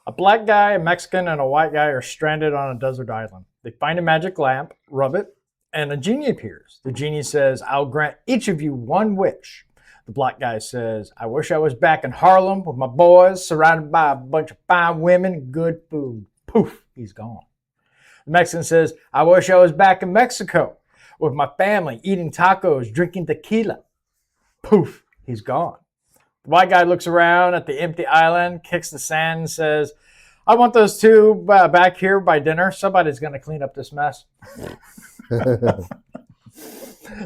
A black guy, a Mexican, and a white guy are stranded on a desert island. They find a magic lamp, rub it, and a genie appears. The genie says, I'll grant each of you one wish. The black guy says, I wish I was back in Harlem with my boys, surrounded by a bunch of fine women and good food. Poof, he's gone. The Mexican says, I wish I was back in Mexico with my family, eating tacos, drinking tequila. Poof, he's gone. The white guy looks around at the empty island, kicks the sand, and says, I want those two back here by dinner. Somebody's going to clean up this mess.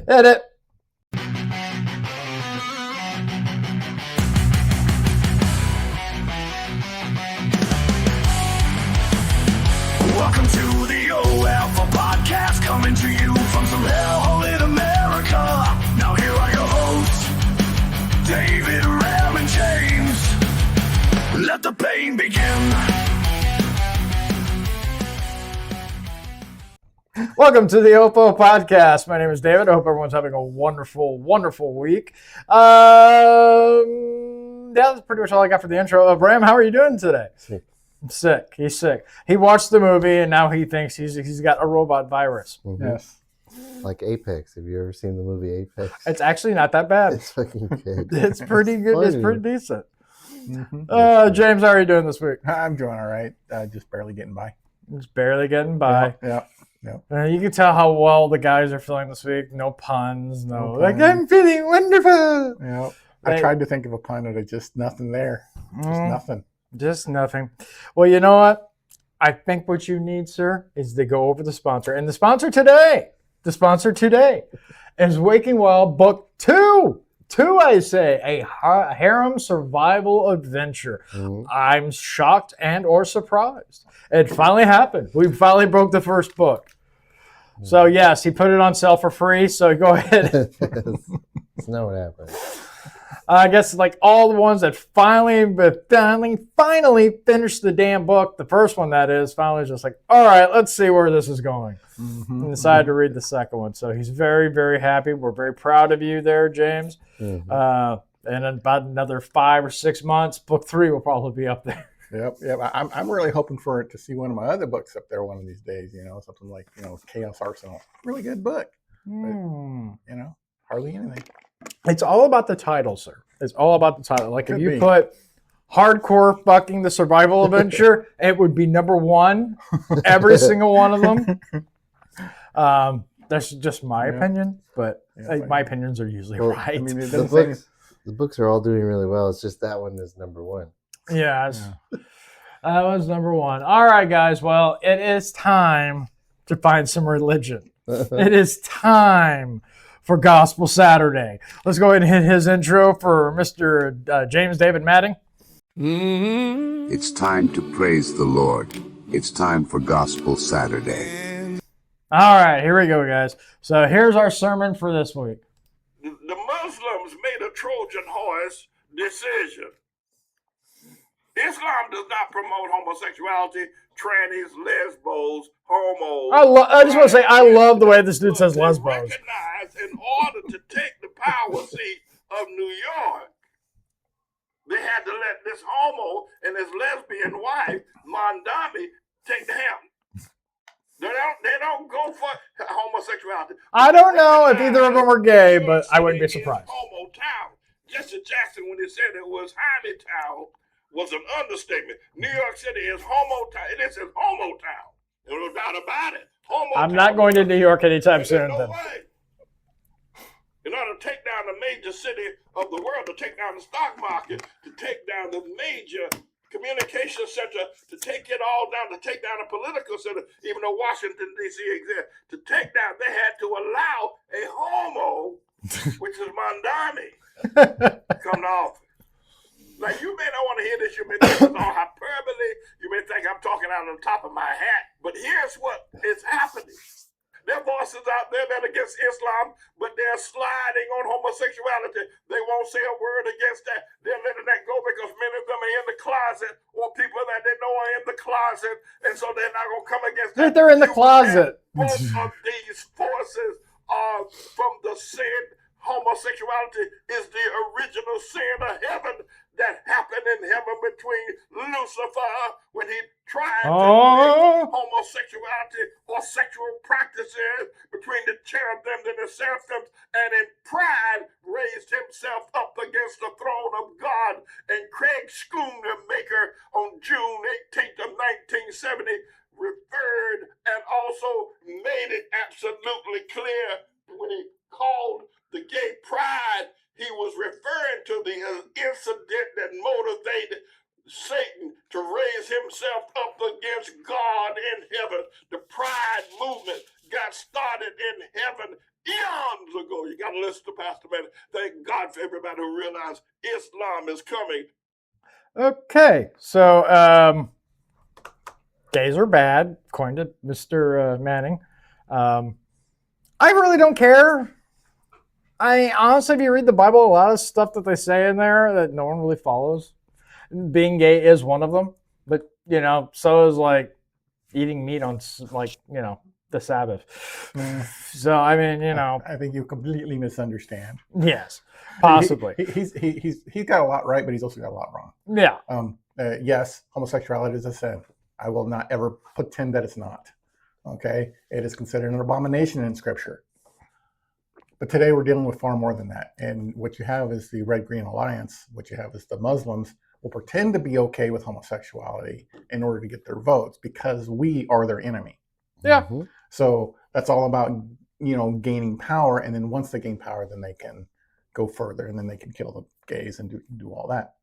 Edit. Welcome to the OF podcast, coming to you from some hellhole in America. Now here are your hosts, David, Ram, and James. Let the pain begin. Welcome to the OPO podcast. My name is David. I hope everyone's having a wonderful, wonderful week. Yeah, that's pretty much all I got for the intro. Ram, how are you doing today? Sick. He's sick. He watched the movie and now he thinks he's got a robot virus. Mm-hmm. Yes. Like Apex. Have you ever seen the movie Apex? It's actually not that bad. It's fucking good. It's pretty good. Funny. It's pretty decent. Mm-hmm. James, how are you doing this week? I'm doing all right. Just barely getting by. Just barely getting by. Yeah. You can tell how well the guys are feeling this week. No puns. No like, I'm feeling wonderful. Yeah. I tried to think of a pun, but just nothing there. Just nothing. Just nothing. Well, you know what? I think what you need, sir, is to go over the sponsor. And the sponsor today is Waking Wild Book 2. I say, a harem survival adventure. Mm-hmm. I'm shocked and or surprised. It finally happened. We finally broke the first book. Mm-hmm. So, yes, he put it on sale for free. So, go ahead. It's not what happened. I guess like all the ones that finally finished the damn book, the first one that is, finally just like, all right, let's see where this is going. Mm-hmm. And decided to read the second one. So he's very, very happy. We're very proud of you there, James. Mm-hmm. And in about another 5 or 6 months, book 3 will probably be up there. Yep. I'm really hoping for it to see one of my other books up there one of these days, something like, Chaos Arsenal. Really good book. But, hardly anything. It's all about the title, sir. It's all about the title. Like if you put hardcore fucking the survival adventure, it would be number 1, every single one of them. That's just my opinion, but my opinions are usually right. I mean, the books are all doing really well. It's just that one is number 1. Yes. That was number 1. All right, guys. Well, it is time to find some religion. It is time for Gospel Saturday. Let's go ahead and hit his intro for Mr. James David Madding. Mm-hmm. It's time to praise the Lord. It's time for Gospel Saturday. All right, here we go, guys. So here's our sermon for this week. The Muslims made a Trojan horse decision. Islam does not promote homosexuality, trannies, lesbos, homos. I just want to say, I love the way this dude says lesbos. Recognized in order to take the power seat of New York, they had to let this homo and his lesbian wife, Mondami, take the helm. They don't go for homosexuality. I don't know if either of them are gay, but I wouldn't be surprised. Homo town. Jesse Jackson, when he said it was Jaime town, was an understatement. New York City is homo town. It is homo town. There's no doubt about it. I'm not going to New York anytime soon. No way. In order to take down the major city of the world, to take down the stock market, to take down the major communication center, to take it all down, to take down the political center, even though Washington, D.C. exists, to take down, they had to allow a homo, which is Mondami, come to office. Now, you may not want to hear this. You may think it's all hyperbole. You may think I'm talking out of the top of my hat. But here's what is happening. There are voices out there that are against Islam, but they're sliding on homosexuality. They won't say a word against that. They're letting that go because many of them are in the closet, or people that they know are in the closet, and so they're not going to come against that. They're in the closet. Both of these forces are from the said homosexuality is the original sin of heaven that happened in heaven between Lucifer when he tried to bring homosexuality or sexual practices between the cherubims and the seraphims, and in pride raised himself up against the throne of God. And Craig Schoonemaker on June 18th of 1970 referred and also made it absolutely clear when he called the gay pride, he was referring to the incident that motivated Satan to raise himself up against God in heaven. The pride movement got started in heaven eons ago. You got to listen to Pastor Manny. Thank God for everybody who realized Islam is coming. Okay, so gays are bad, according to Mr. Manning. I really don't care. I honestly, if you read the Bible, a lot of stuff that they say in there that no one really follows. Being gay is one of them, but so is like eating meat on the Sabbath. So I mean, I think you completely misunderstand. yes, possibly. He's got a lot right, but he's also got a lot wrong. Yeah. Yes, homosexuality is a sin. I will not ever pretend that it's not. Okay, it is considered an abomination in Scripture. But today we're dealing with far more than that. And what you have is the Red Green Alliance. What you have is the Muslims will pretend to be okay with homosexuality in order to get their votes because we are their enemy. Yeah. Mm-hmm. So that's all about, gaining power. And then once they gain power, then they can go further and then they can kill the gays and do all that.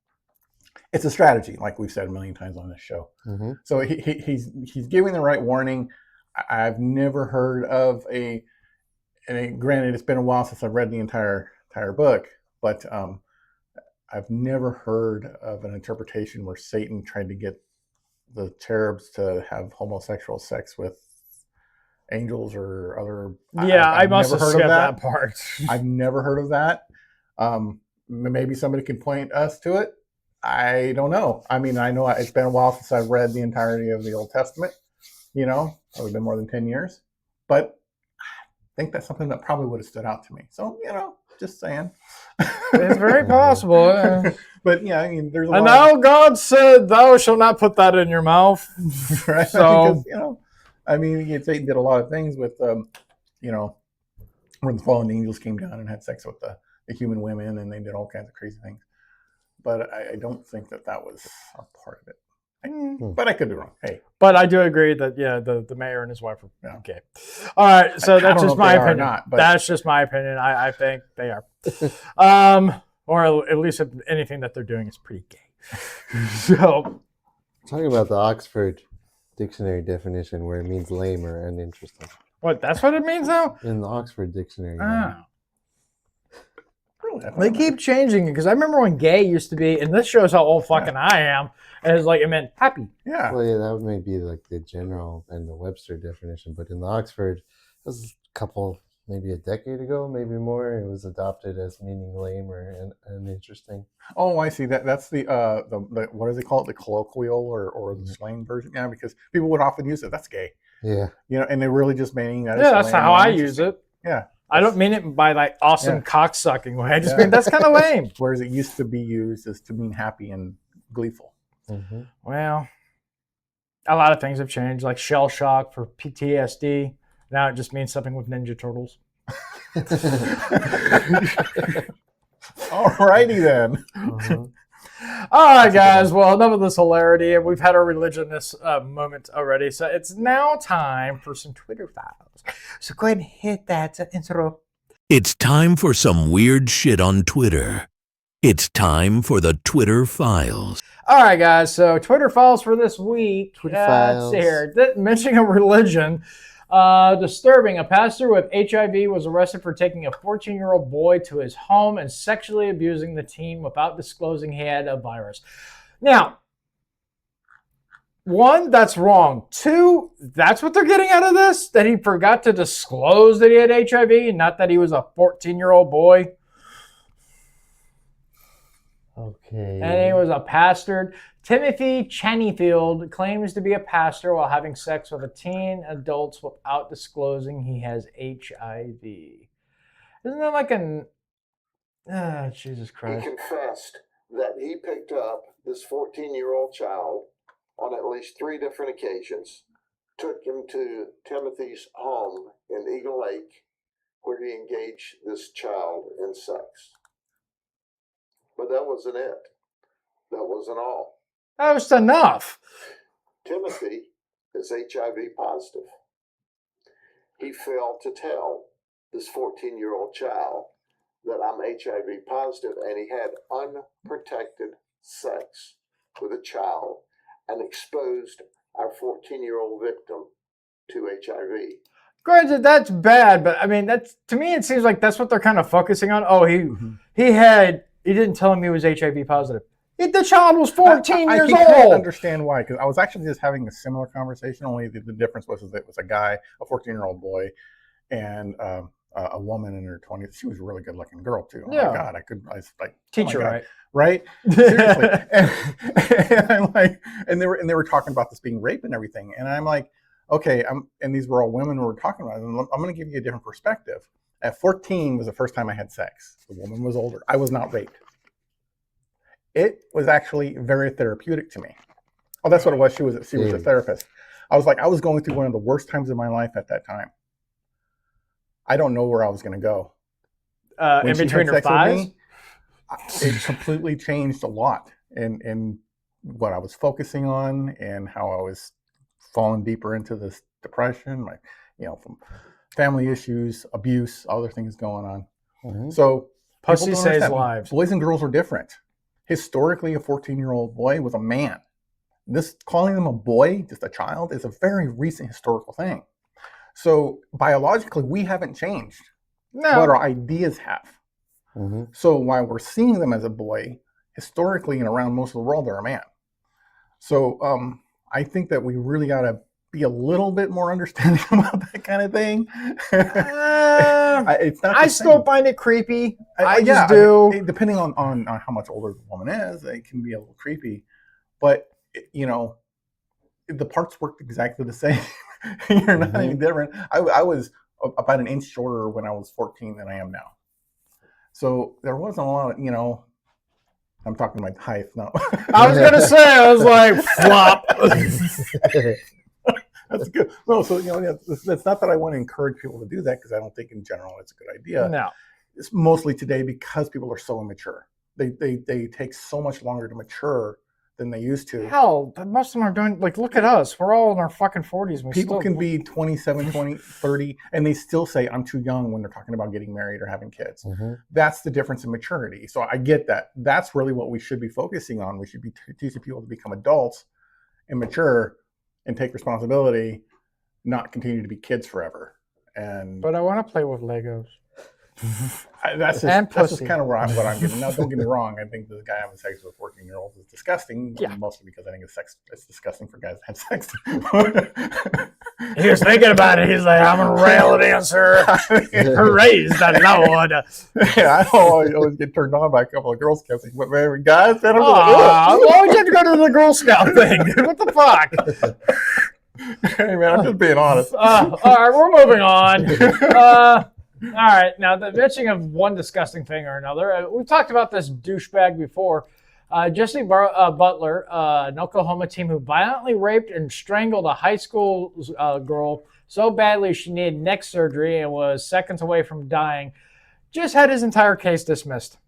It's a strategy, like we've said a million times on this show. Mm-hmm. So he's giving the right warning. I've never heard of and granted, it's been a while since I've read the entire book, but I've never heard of an interpretation where Satan tried to get the cherubs to have homosexual sex with angels or other. Yeah, I I've must never have heard of skipped that part. I've never heard of that. Maybe somebody can point us to it. I don't know. I mean, I know it's been a while since I've read the entirety of the Old Testament. Probably been more than 10 years, but I think that's something that probably would have stood out to me. So, just saying. It's very possible. Yeah. But yeah, I mean, there's a and lot. now God said, "Thou shalt not put that in your mouth." Right? So, because, I mean, Satan did a lot of things with, when the fallen angels came down and had sex with the human women, and they did all kinds of crazy things. But I don't think that was a part of it. But I could be wrong. Hey. But I do agree that the mayor and his wife are gay. All right, so that's just my opinion. Not, but... That's just my opinion. I think they are, or at least anything that they're doing is pretty gay. So, talking about the Oxford Dictionary definition, where it means lame or uninteresting. What? That's what it means now? In the Oxford Dictionary. Oh. They keep changing it because I remember when gay used to be, and this shows how old fucking I am. And it's like it meant happy. Yeah. Well, yeah, that may be like the general and the Webster definition, but in the Oxford, it was a couple, maybe a decade ago, maybe more. It was adopted as meaning lame or uninteresting. Oh, I see. That's the what do they call it? The colloquial or the slang version? Yeah, because people would often use it. That's gay. Yeah. And they're really just meaning that. Yeah, that's how I use it. Yeah. I don't mean it by like awesome cocksucking way. I just mean that's kind of lame. Whereas it used to be used as to mean happy and gleeful. Mm-hmm. Well, a lot of things have changed, like shell shock for PTSD. Now it just means something with Ninja Turtles. Alrighty then. Uh-huh. All right, guys. Well, enough of this hilarity. We've had our religionist moment already, so it's now time for some Twitter files. So go ahead and hit that intro. It's time for some weird shit on Twitter. It's time for the Twitter files. All right, guys. So Twitter files for this week. Twitter files. Let's see here. Mentioning a religion. Disturbing. A pastor with HIV was arrested for taking a 14-year-old boy to his home and sexually abusing the teen without disclosing he had a virus. Now, one, that's wrong. Two, that's what they're getting out of this? That he forgot to disclose that he had HIV, not that he was a 14-year-old boy. Okay. And he was a pastor. Timothy Chaneyfield claims to be a pastor while having sex with a teen adults without disclosing he has HIV. Isn't that like an Ah, Jesus He Christ. confessed that he picked up this 14-year-old child on at least 3 different occasions, took him to Timothy's home in Eagle Lake, where he engaged this child in sex. But that wasn't it. That wasn't all. That was enough. Timothy is HIV positive. He failed to tell this 14-year-old child that I'm HIV positive, and he had unprotected sex with a child and exposed our 14-year-old victim to HIV. Granted, that's bad, but I mean, that's to me, it seems like that's what they're kind of focusing on. Oh, he didn't tell him he was HIV positive. The child was 14 I years can kind of old. understand why, because I was actually just having a similar conversation. Only the difference was that it was a guy, a 14-year-old boy, and a woman in her 20s. She was a really good-looking girl too. Oh Yeah. my God, I was like, Teach her God. right. Right? Seriously. and I'm like, and they were talking about this being rape and everything, and I'm like, okay, and these were all women who were talking about it. And I'm going to give you a different perspective. At 14 was the first time I had sex. The woman was older. I was not raped. It was actually very therapeutic to me. Oh, that's what it was. She was a therapist. I was like, I was going through one of the worst times of my life at that time. I don't know where I was going to go. In between her thighs? It completely changed a lot in what I was focusing on and how I was falling deeper into this depression, like, from family issues, abuse, other things going on. Mm-hmm. So pussy saves lives. Boys and girls are different. Historically, a 14-year-old boy was a man. This calling them a boy, just a child, is a very recent historical thing. So biologically, we haven't changed, but our ideas have. Mm-hmm. So while we're seeing them as a boy, historically and around most of the world, they're a man. So I think that we really got to be a little bit more understanding about that kind of thing. It's not. I still find it creepy. I just do. do. Depending on how much older the woman is, it can be a little creepy. But the parts work exactly the same. You're not any different. I was about an inch shorter when I was 14 than I am now. So there wasn't a lot of, I'm talking my height now. I was going to say, I was like, flop. That's good. No, so, it's not that I want to encourage people to do that, because I don't think in general it's a good idea. No. It's mostly today because people are so immature. They take so much longer to mature than they used to. Hell, most of them are doing, look at us. We're all in our fucking 40s. People can be 27, 20, 30, and they still say, I'm too young when they're talking about getting married or having kids. Mm-hmm. That's the difference in maturity. So I get that. That's really what we should be focusing on. We should be teaching people to become adults and mature and take responsibility, not continue to be kids forever. But I want to play with Legos. That's just kind of what I'm getting. Now, don't get me wrong. I think the guy having sex with 14-year-olds is disgusting. Yeah. Mostly because I think it's disgusting for guys to have sex. He was thinking about it. He's like, I'm a rail dancer. Praise the Lord. Yeah, I always get turned on by a couple of Girl Scouts. But man, guys, why would you have to go to the Girl Scout thing, dude? What the fuck? Hey, man, I'm just being honest. All right, we're moving on. All right, now the mention of one disgusting thing or another. We've talked about this douchebag before. Jesse Butler, an Oklahoma teen who violently raped and strangled a high school girl so badly she needed neck surgery and was seconds away from dying, just had his entire case dismissed.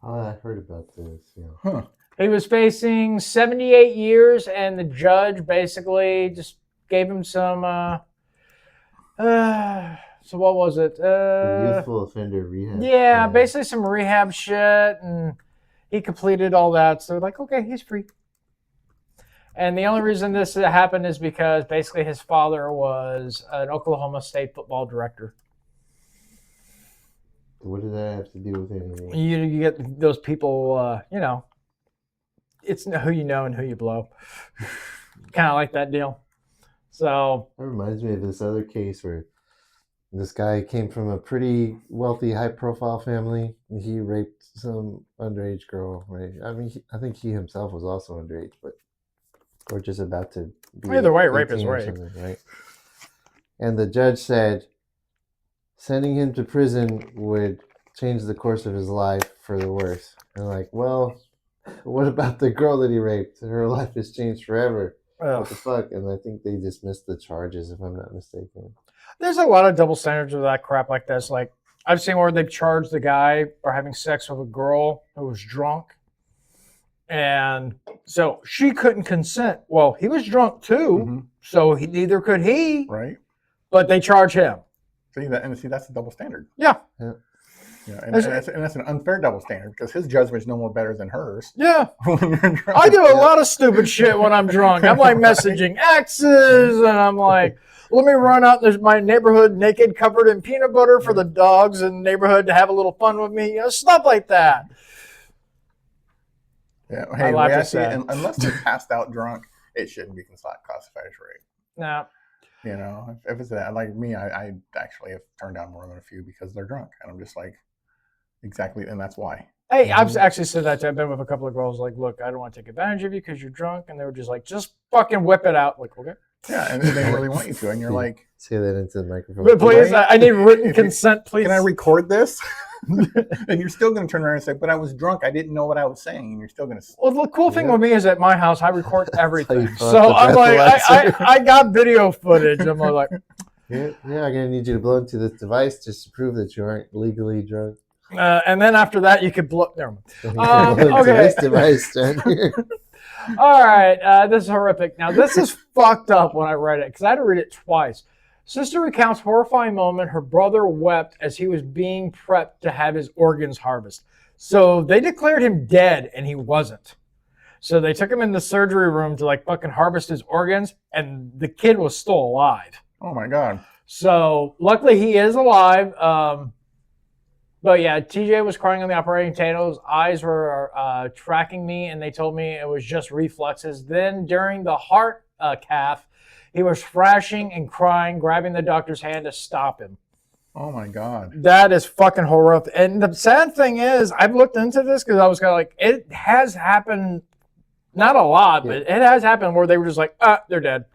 Oh, I heard about this. Yeah. Huh. He was facing 78 years, and the judge basically just gave him some... so what was it? Youthful offender rehab. Yeah, basically some rehab shit, and he completed all that. So like, okay, he's free. And the only reason this happened is because basically his father was an Oklahoma State football director. What does that have to do with anything? You get those people, it's who you know and who you blow. Kind of like that deal. So that reminds me of this other case where this guy came from a pretty wealthy, high-profile family. He raped some underage girl, right? I mean, I think he himself was also underage, or just about to be. Either way, rape is rape, right? And the judge said sending him to prison would changed the course of his life for the worse. And like, well, what about the girl that he raped? Her life has changed forever. What the fuck? And I think they dismissed the charges, if I'm not mistaken. There's a lot of double standards with that crap like this. Like, I've seen where they've charged the guy for having sex with a girl who was drunk. And so she couldn't consent. Well, he was drunk too, so neither could he. Right. But they charge him. See that's a double standard. Yeah. Yeah, and that's an unfair double standard because his judgment's no more better than hers. Yeah. When you're drunk. I do a lot of stupid shit when I'm drunk. I'm like messaging exes, and I'm like, let me run out in my neighborhood naked, covered in peanut butter for the dogs in the neighborhood to have a little fun with me. You know, stuff like that. Yeah. Hey, unless they're passed out drunk, it shouldn't be classified as rape. No. You know, if it's that, like me, I actually have turned down more than a few because they're drunk, and I'm just like, exactly, and that's why. Hey, I've actually said that to. I've been with a couple of girls. Like, look, I don't want to take advantage of you because you're drunk, and they were just like, just fucking whip it out. Like, okay. Yeah, and they really want you to, and you're like, say that into the microphone. But please, I need written consent, please. Can I record this? And you're still going to turn around and say, but I was drunk. I didn't know what I was saying. And you're still going to say, well, the cool thing with me is at my house, I record everything. So I'm like, I got video footage. I'm like, yeah, I'm going to need you to blow into this device just to prove that you aren't legally drunk. And then after that, you could blow. Never mind. Okay. This device down here. All right. This is horrific. Now, this is fucked up when I read it because I had to read it twice. Sister recounts horrifying moment her brother wept as he was being prepped to have his organs harvested. So they declared him dead and he wasn't. So they took him in the surgery room to like fucking harvest his organs and the kid was still alive. oh my God. So luckily he is alive. But yeah, TJ was crying on the operating table. His eyes were tracking me and they told me it was just reflexes. Then during the heart cath, he was thrashing and crying, grabbing the doctor's hand to stop him. Oh my God. That is fucking horrific. And the sad thing is, I've looked into this because I was kind of like, it has happened, not a lot, but it has happened where they were just like, they're dead.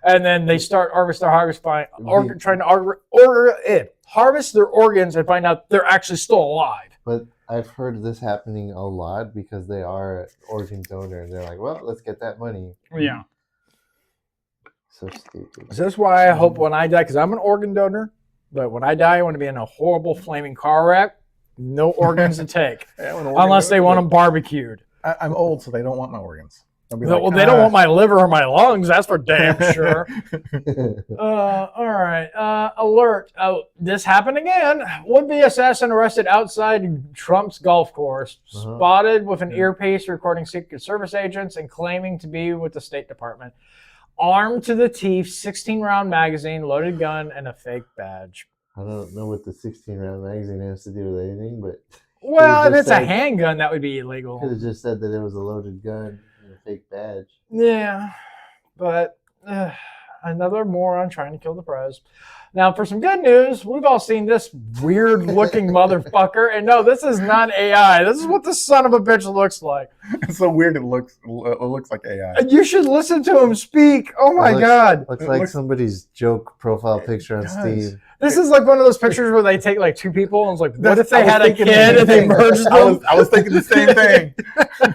And then they start harvest trying to harvest their organs and find out they're actually still alive. But I've heard this happening a lot because they are an organ donor and they're like, well, let's get that money. Yeah. So stupid. So that's why I hope when I die, because I'm an organ donor, but when I die, I want to be in a horrible flaming car wreck. No organs to take. Unless they want them barbecued. I'm old, so they don't want my organs. Well, they don't want my liver or my lungs. That's for damn sure. All right. Alert. This happened again. Would-be assassin arrested outside Trump's golf course. Spotted with an earpiece recording Secret Service agents and claiming to be with the State Department. Armed to the teeth, 16-round magazine, loaded gun, and a fake badge. I don't know what the 16-round magazine has to do with anything, but... Well, if it's a handgun, that would be illegal. Could have just said that it was a loaded gun and a fake badge. Yeah, but another moron trying to kill the pres. Now, for some good news, we've all seen this weird-looking motherfucker, and no, this is not AI. This is what the son of a bitch looks like. It's so weird. It looks like AI. You should listen to him speak. Oh my God! Looks like somebody's joke profile picture on Steam. This is like one of those pictures where they take like two people and it's like, what if they had a kid and they merged them? I was thinking the same thing.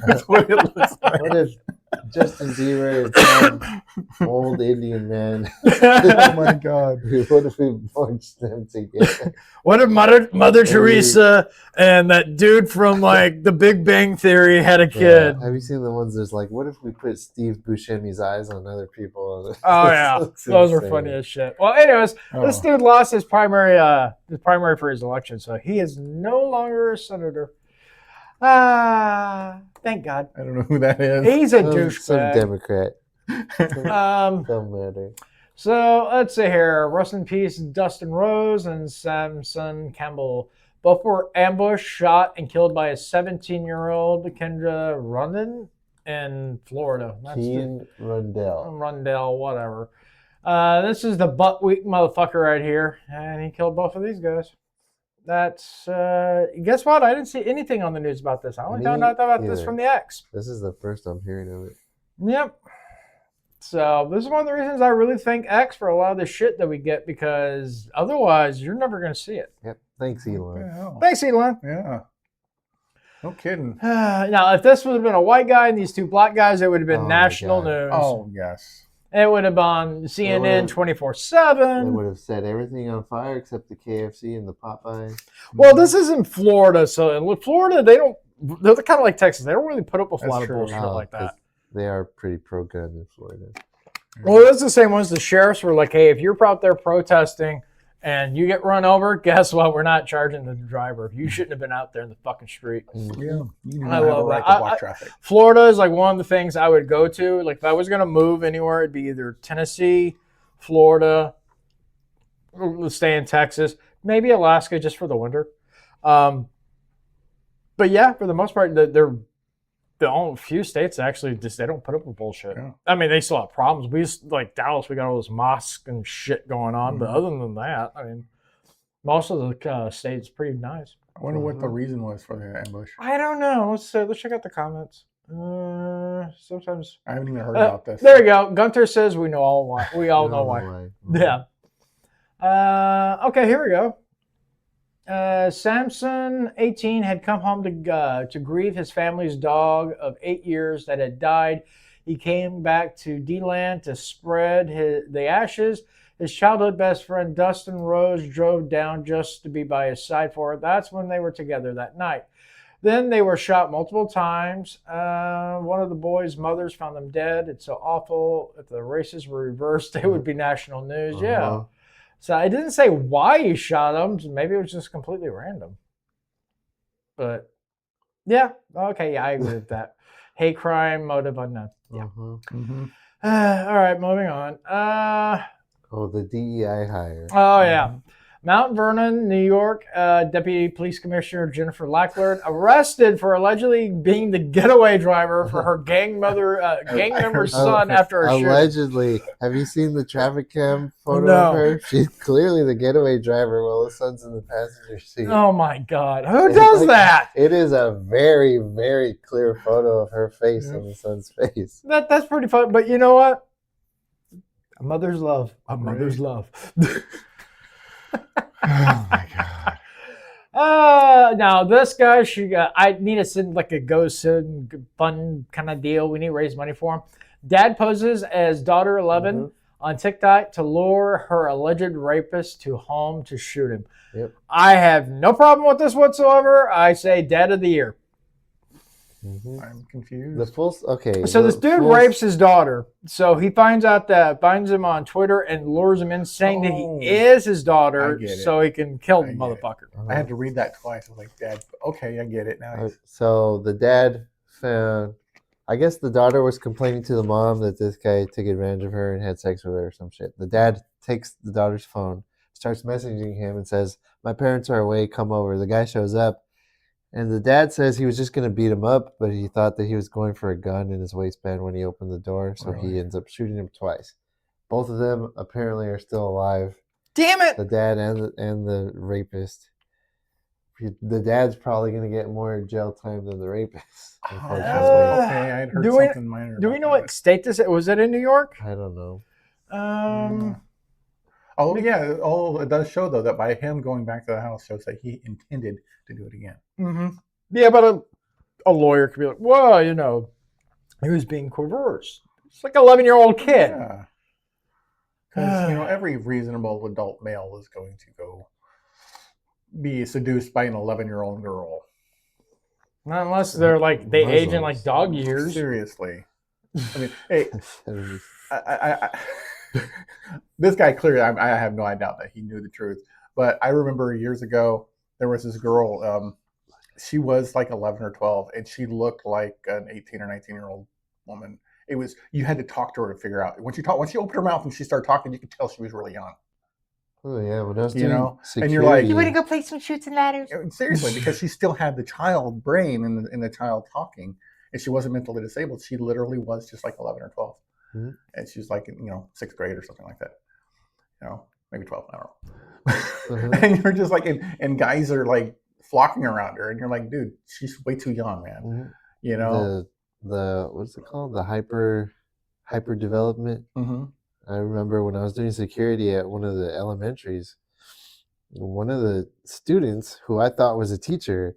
That's what it looks like. What if Justin Bieber and some old Indian man? Oh my God. What if we merged them together? What if Mother Teresa and that dude from like The Big Bang Theory had a kid? Yeah. Have you seen the ones that's like, what if we put Steve Buscemi's eyes on other people? Oh yeah, those are funny as shit. Well, anyways, this dude lost his primary for his election, so he is no longer a senator. Thank God. I don't know who that is. He's a douchebag. Some Democrat. Don't matter. So let's see here. Rest in peace, Dustin Rose and Samson Campbell. Both were ambushed, shot, and killed by a 17-year-old Kendra Rundin in Florida. Rundell, whatever. This is the butt weak motherfucker right here, and he killed both of these guys. That's guess what? I didn't see anything on the news about this. I only found out about this from the X. This is the first I'm hearing of it. Yep. So this is one of the reasons I really thank X for a lot of the shit that we get, because otherwise you're never going to see it. Yep. Thanks, What the Elon. hell? Thanks, Elon. Yeah. No kidding. Now, if this would have been a white guy and these two black guys, it would have been Oh, my national God. news. Oh, yes. It would have been CNN They 24/7. would have set everything on fire except the KFC and the Popeyes. Well, this is in Florida, so in Florida they're kind of like Texas. They don't really put up with a That's lot true. of bullshit like 'Cause that. they are pretty pro-gun in Florida. Well, it's the same ones. The sheriffs were like, "Hey, if you're out there protesting and you get run over, guess what? We're not charging the driver. You shouldn't have been out there in the fucking street." Yeah. You do I not have a love right that. to block traffic. Florida is like one of the things I would go to. Like if I was going to move anywhere, it'd be either Tennessee, Florida, or stay in Texas, maybe Alaska just for the winter. But yeah, for the most part, they're the only few states that actually just they don't put up with bullshit. Yeah. I mean, they still have problems. We just like Dallas, we got all those mosques and shit going on. But Mhm. other than that, I mean, most of the states pretty nice. I wonder what the reason was for the ambush. I don't know. Let's check out the comments. Sometimes I haven't even heard about this. there you go. Gunter says we know all why. We all I know don't why. why. Yeah. Okay, here we go. Samson, 18, had come home to grieve his family's dog of 8 years that had died. He came back to D-Land to spread the ashes. His childhood best friend, Dustin Rose, drove down just to be by his side for it. That's when they were together that night. Then they were shot multiple times. One of the boys' mothers found them dead. It's so awful. If the races were reversed, it would be national news. Yeah. Uh-huh. So I didn't say why he shot them. Maybe it was just completely random. But yeah, okay, yeah, I agree with that. Hate crime, motive unknown. Yeah. Uh-huh. Mm-hmm. All right, moving on. Oh, the DEI hire. Oh yeah, Mount Vernon, New York. Deputy Police Commissioner Jennifer Lackler arrested for allegedly being the getaway driver for her gang member's son after a shooting. Allegedly. Have you seen the traffic cam photo No. of her? She's clearly the getaway driver while the son's in the passenger seat. Oh my God, who does that? It is a very, very clear photo of her face on the son's face. That's pretty fun. But you know what? A mother's love. A mother's love. Oh my God. Now this guy, I need to send like a go send fun kind of deal. We need to raise money for him. Dad poses as daughter 11 on TikTok to lure her alleged rapist to home to shoot him. Yep. I have no problem with this whatsoever. I say Dad of the Year. I'm confused. The full okay. So the this dude full- rapes his daughter. So he finds him on Twitter and lures him in, saying that he is his daughter, I get it. so he can kill the I get it. motherfucker. I had to read that twice. I was like, Dad, okay, I get it now. So the dad found. I guess the daughter was complaining to the mom that this guy took advantage of her and had sex with her or some shit. The dad takes the daughter's phone, starts messaging him, and says, "My parents are away. Come over." The guy shows up. And the dad says he was just going to beat him up, but he thought that he was going for a gun in his waistband when he opened the door, so he ends up shooting him twice. Both of them apparently are still alive. Damn it! The dad and the rapist. The dad's probably going to get more jail time than the rapist. Unfortunately. Okay, I had heard something minor. Do we about know that. what state this is? Was it in New York? I don't know. Oh yeah. Oh, it does show though that by him going back to the house shows that he intended to do it again. Mm-hmm. Yeah, but a lawyer could be like, well, you know, he was being coerced. It's like an 11-year-old kid. Yeah. Because every reasonable adult male is going to go be seduced by an 11-year-old girl. Not unless they're like they age in like dog years. Seriously. I mean, hey, this guy clearly, I have no doubt that he knew the truth. But I remember years ago, there was this girl, she was like 11 or 12, and she looked like an 18 or 19-year-old woman. It was, you had to talk to her to figure out. When she opened her mouth and she started talking, you could tell she was really young. Oh yeah, when I was You doing know, security, and you're like, You want to go play some shoots and ladders? Seriously, because she still had the child brain in the child talking, and she wasn't mentally disabled. She literally was just like 11 or 12. Mhm. And she was like, 6th grade or something like that. Maybe 12, I don't know. And you're just like, and guys are like flocking around her, and you're like, dude, she's way too young, man. The what's it called? The hyper development. Mm-hmm. I remember when I was doing security at one of the elementaries, one of the students who I thought was a teacher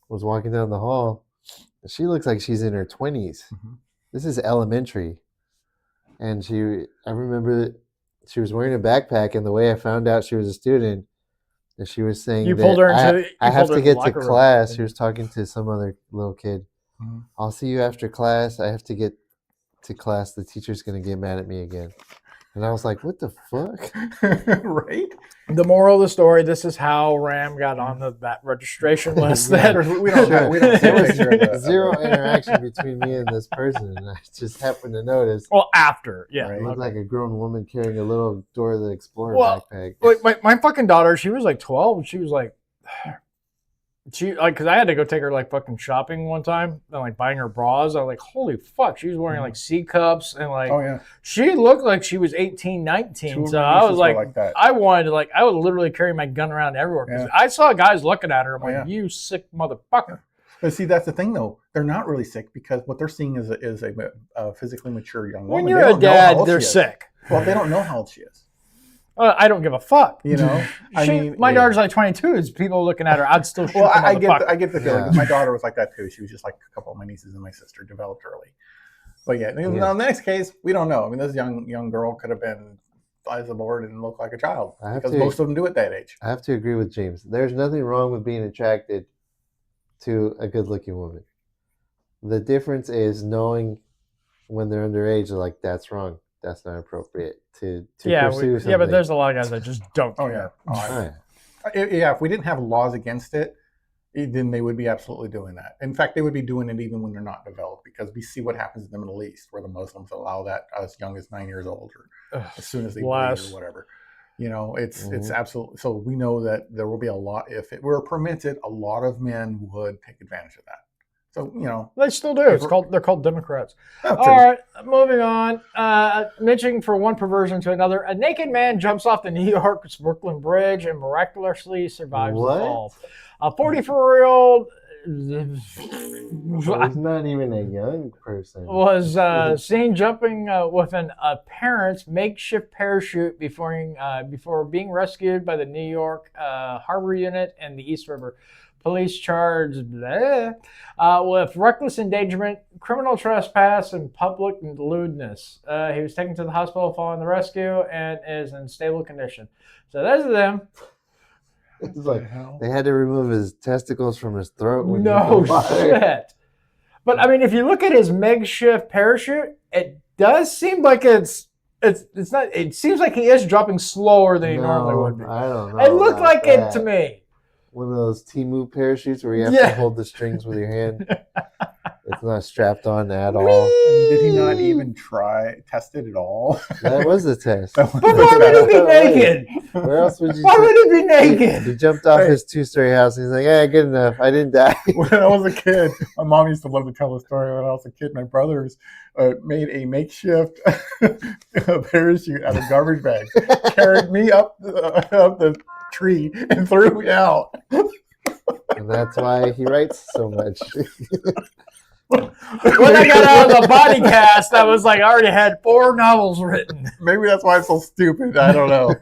was walking down the hall. She looks like she's in her 20s. This is elementary. And I remember she was wearing a backpack, and the way I found out she was a student, that she was saying You pulled her into. I have to get to locker room. class. She was talking to some other little kid. Mhm. I'll see you after class. I have to get to class. The teacher's going to get mad at me again. And I was like, what the fuck? Right? The moral of the story: this is how Ram got on that registration list. Yeah. That We don't Sure. we don't see a There was picture of the- zero interaction between me and this person. And I just happened to notice. well, after, yeah. Right. It looked okay. like a grown woman carrying a little Dora the Explorer Well, backpack. Like my fucking daughter, she was like 12, and she was like, because I had to go take her like fucking shopping one time and like buying her bras. I was like, holy fuck, she was wearing like C cups and like Oh yeah. she looked like she was 18, 19. Two of So my I was nieces were like, like that. I wanted to I would literally carry my gun around everywhere because I saw guys looking at her. I'm Oh, like, yeah. you sick motherfucker. But see, that's the thing, though. They're not really sick because what they're seeing is a physically mature young woman. When you're They a don't know how dad, old they're she is. sick. Well, they don't know how old she is. I don't give a fuck. You know, My daughter's like 22. Is people looking at her? I'd still shoot Well, the I get motherfucker. I get the feeling. Yeah. 'Cause my daughter was like that too. She was just like a couple of my nieces and my sister developed early. But yeah, in the next case, we don't know. I mean, this young girl could have been eyes aboard and looked like a child because most of them do at that age. I have to agree with James. There's nothing wrong with being attracted to a good-looking woman. The difference is knowing when they're underage, they're like, that's wrong. That's not appropriate to pursue something. yeah, but there's a lot of guys that just don't Oh care. yeah. Right. Yeah, if we didn't have laws against it, then they would be absolutely doing that. In fact, they would be doing it even when they're not developed because we see what happens in the Middle East where the Muslims allow that as young as 9 years old or as soon as they bleed or whatever. You know, it's absolutely. So we know that there will be a lot. If it were permitted, a lot of men would take advantage of that. So you know, They still do. They're called Democrats. oh, All right, moving on. Mentioning for one perversion to another, a naked man jumps off the New York's Brooklyn Bridge and miraculously survives the What? fall. A 44-year-old Well, he's not even a young person. was seen jumping with an apparent makeshift parachute before being rescued by the New York Harbor Unit and the East River. Police charged with reckless endangerment, criminal trespass, and public lewdness. He was taken to the hospital following the rescue and is in stable condition. So those are them. It's like they had to remove his testicles from his throat. When No he was shit. But I mean, if you look at his makeshift parachute, it does seem like it's not. It seems like he is dropping slower than he normally would be. I don't know. It looked like that. it to me. One of those Temu parachutes where you have to hold the strings with your hand. It's not strapped on at all. did he not even test it at all? That was the test. But why would he be naked? Where else would you? Why would he be naked? He jumped off his two-story house and he's like, "Yeah, good enough. I didn't die." When I was a kid, my mom used to love to tell the story. When I was a kid, my brothers made a makeshift parachute out of garbage bags, carried me up the tree, and threw me out. And that's why he writes so much. When I got out of the body cast, I was like, I already had 4 novels written. Maybe that's why I'm so stupid. I don't know.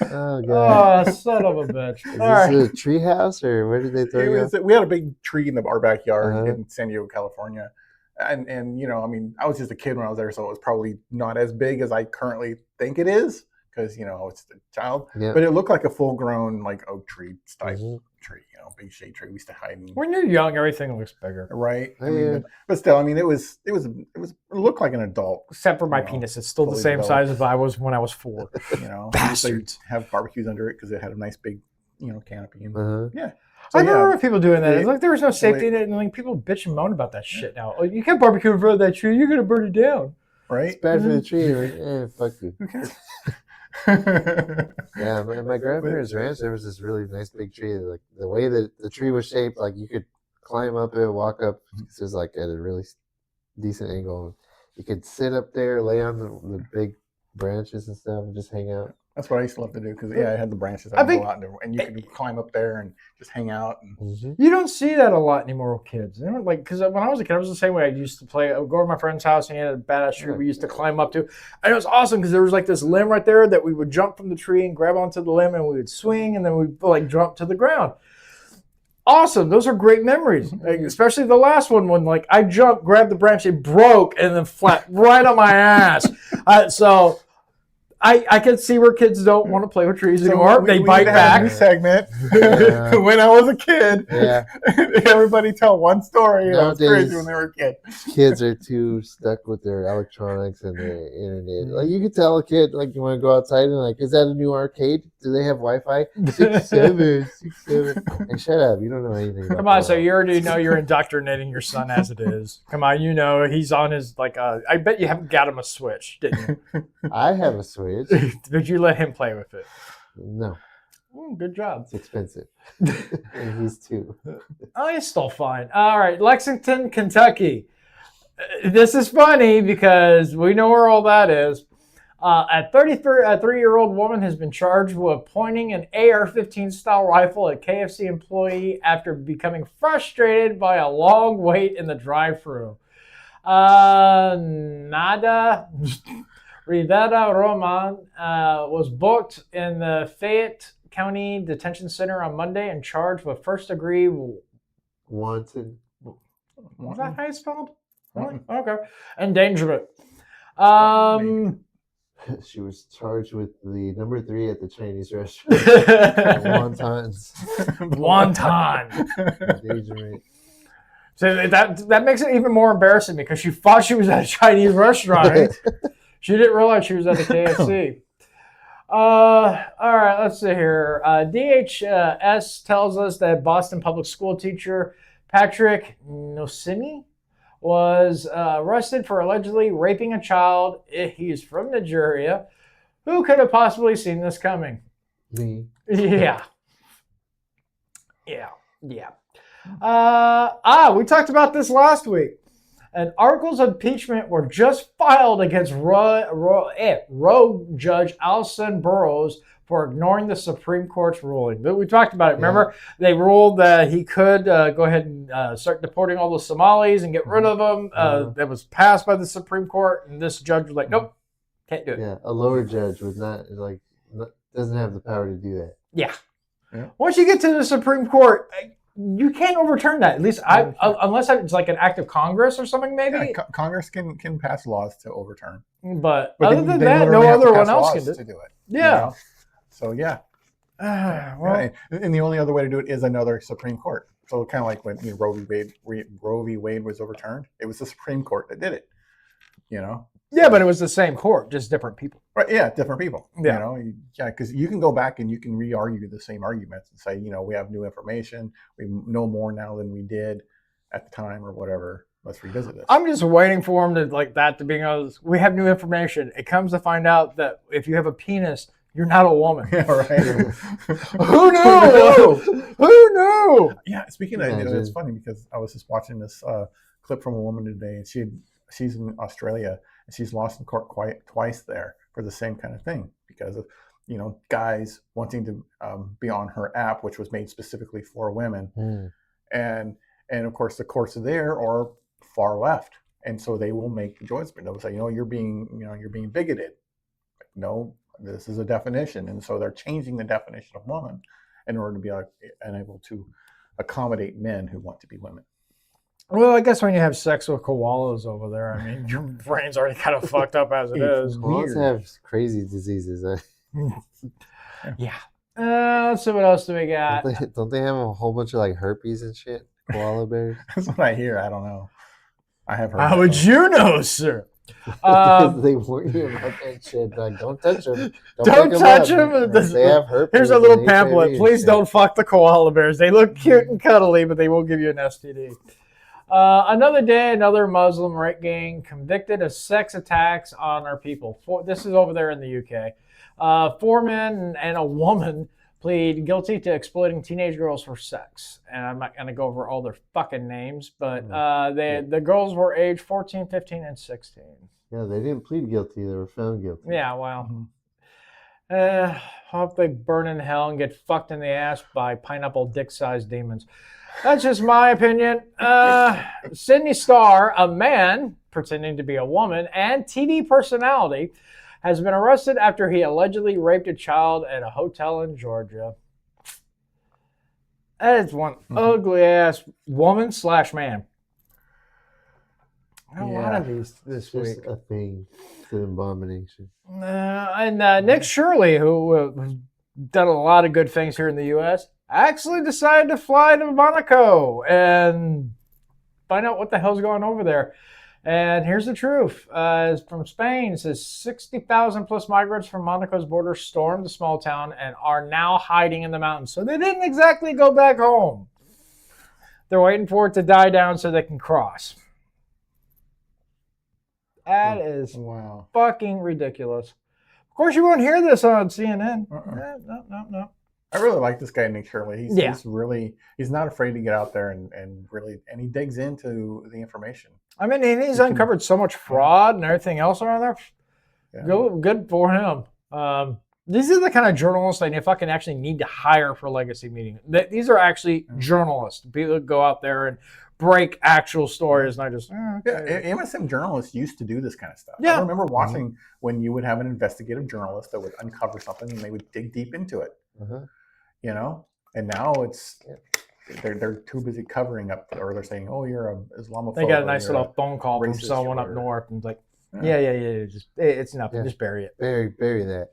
Oh god! Oh, son of a bitch! Is All right. this a tree house or where did they throw you? We had a big tree in our backyard Uh-huh. in San Diego, California. And you know, I mean, I was just a kid when I was there, so it was probably not as big as I currently think it is because, you know, it's a child. Yeah. But it looked like a full-grown, like, oak tree type Mhm. tree, you know, big shade tree. We used to hide in. When you're young, everything looks bigger. Right? I Oh, mean, yeah. but still, I mean, it looked like an adult, Except for my You know, penis. It's still the fully same developed. size as I was when I was 4. you know. Bastards. They have barbecues under it because it had a nice big, you know, canopy. And, Uh-huh. So, I remember people doing that. Wait. It's like there was no safety in it, and like people bitch and moan about that shit now. Oh, you can't barbecue in front of that tree. You're gonna burn it down. right? It's bad for the tree. Like, fuck you. Who cares? Yeah, my grandparents' ranch, there was this really nice big tree. Like the way that the tree was shaped, like you could climb up it, walk up. It was like at a really decent angle. You could sit up there, lay on the big branches and stuff, and just hang out. That's what I used to love to do because I had the branches. I I'd think- go out and you could climb up there and just hang out. And Mm-hmm. You don't see that a lot anymore with kids. They don't, like, because when I was a kid, I was the same way. I used to play. I would go to my friend's house and he had a badass tree we used to climb up to. And it was awesome because there was like this limb right there that we would jump from the tree and grab onto the limb and we would swing and then we'd like jump to the ground. Awesome. Those are great memories, like, especially the last one when like I jumped, grabbed the branch, it broke, and then flat right on my ass. So I can see where kids don't want to play with trees anymore. They bite need to have back. a new segment. Yeah. When I was a kid, Yeah. everybody tell one story. That was Nowadays- crazy when they were a kid. Kids are too stuck with their electronics and their internet. Like you can tell a kid, like you want to go outside and like, is that a new arcade? Do they have Wi-Fi? 6-7. Hey, shut up! You don't know anything. About Come on, that. so you already know you're indoctrinating your son as it is. Come on, you know he's on his like. I bet you haven't got him a Switch, didn't I have a Switch. you? Did you let him play with it? No, Good job. it's expensive, and he's 2. Oh, he's still fine. All right, Lexington, Kentucky. This is funny because we know where all that is. A 33-year-old woman has been charged with pointing an AR-15 style rifle at KFC employee after becoming frustrated by a long wait in the drive-thru. Nada Rivera Roman was booked in the Fayette County Detention Center on Monday and charged with first-degree. Wanted. Is that how it's spelled? Really? Mm-mm. Okay. Endangerment. She was charged with the number 3 at the Chinese restaurant. Wontons. Wonton. Endangerment. So that makes it even more embarrassing because she thought she was at a Chinese restaurant. She didn't realize she was at the KFC. All right, let's see here. DHS tells us that Boston public school teacher Patrick Nosimi was arrested for allegedly raping a child. He's from Nigeria. Who could have possibly seen this coming? Me. Yeah. We talked about this last week. And articles of impeachment were just filed against rogue Judge Alison Burroughs for ignoring the Supreme Court's ruling. But we talked about it. Remember, they ruled that he could go ahead and start deporting all the Somalis and get rid of them. That was passed by the Supreme Court, and this judge was like, nope, can't do it. Yeah, a lower judge was doesn't have the power to do that. Yeah. Yeah. Once you get to the Supreme Court, you can't overturn that. At least unless it's like an act of Congress or something, maybe. Yeah, Congress can pass laws to overturn. But But other they than that, literally no have to other pass one else laws can do to it. do it. Yeah. You know? So yeah. Well, And the only other way to do it is another Supreme Court. So kind of like when Roe v. Wade was overturned, it was the Supreme Court that did it. You know. yeah, but it was the same court, just different people. Right, yeah, different people. Yeah. You know, because you can go back and you can re-argue the same arguments and say, we have new information, we know more now than we did at the time or whatever. Let's revisit this. I'm just waiting for him to be honest. We have new information. It comes to find out that if you have a penis, you're not a woman. Yeah, right. Who knew? Who knew? Yeah, speaking of, it's funny because I was just watching this clip from a woman today, and she's in Australia, and she's lost in court twice there for the same kind of thing because of guys wanting to be on her app, which was made specifically for women, and of course the courts there are far left, and so they will make the judgment. They'll say, you're being bigoted. No, this is a definition, and so they're changing the definition of woman in order to be able to accommodate men who want to be women. Well, I guess when you have sex with koalas over there, I mean, your brain's already kind of fucked up as it is. Koalas have crazy diseases. Yeah. Let's see what else do we got. Don't they have a whole bunch of like herpes and shit? Koala bears. That's what I hear. I don't know. I have heard. How would you know, sir? They warn you about that shit. Like, don't touch them. Don't touch them. They have herpes. Here's a little and pamphlet. HIV Please and don't fuck the koala bears. They look cute and cuddly, but they will give you an STD. Another day, another Muslim rape gang convicted of sex attacks on our people. This is over there in the UK. 4 men and a woman plead guilty to exploiting teenage girls for sex. And I'm not going to go over all their fucking names, but the girls were aged 14, 15, and 16. Yeah, they didn't plead guilty. They were found guilty. Yeah, well. Hope they burn in hell and get fucked in the ass by pineapple dick-sized demons. That's just my opinion. Sydney Starr, a man pretending to be a woman and TV personality, has been arrested after he allegedly raped a child at a hotel in Georgia. That is one ugly-ass woman/man. A lot of these this It's week. just a thing. It's an abomination. And Nick Shirley, who has done a lot of good things here in the U.S., actually decided to fly to Monaco and find out what the hell's going over there. And here's the truth. From Spain, it says 60,000 plus migrants from Monaco's border stormed the small town and are now hiding in the mountains. So they didn't exactly go back home. They're waiting for it to die down so they can cross. That is fucking ridiculous. Of course, you won't hear this on CNN. No. I really like this guy, Nick Shirley. He's not afraid to get out there and he digs into the information. I mean, he's uncovered so much fraud and everything else around there. Yeah. Good for him. These are the kind of journalists that you fucking actually need to hire for Legacy Meeting. These are actually journalists. People that go out there and break actual stories, not just okay. Yeah, MSM journalists used to do this kind of stuff. Yeah. I remember watching when you would have an investigative journalist that would uncover something and they would dig deep into it. You know, and now it's they're too busy covering up, or they're saying, "Oh, you're an Islamophobe." They got a nice little phone call from someone up north, and it's like, yeah, just it's nothing, just bury it. Bury that.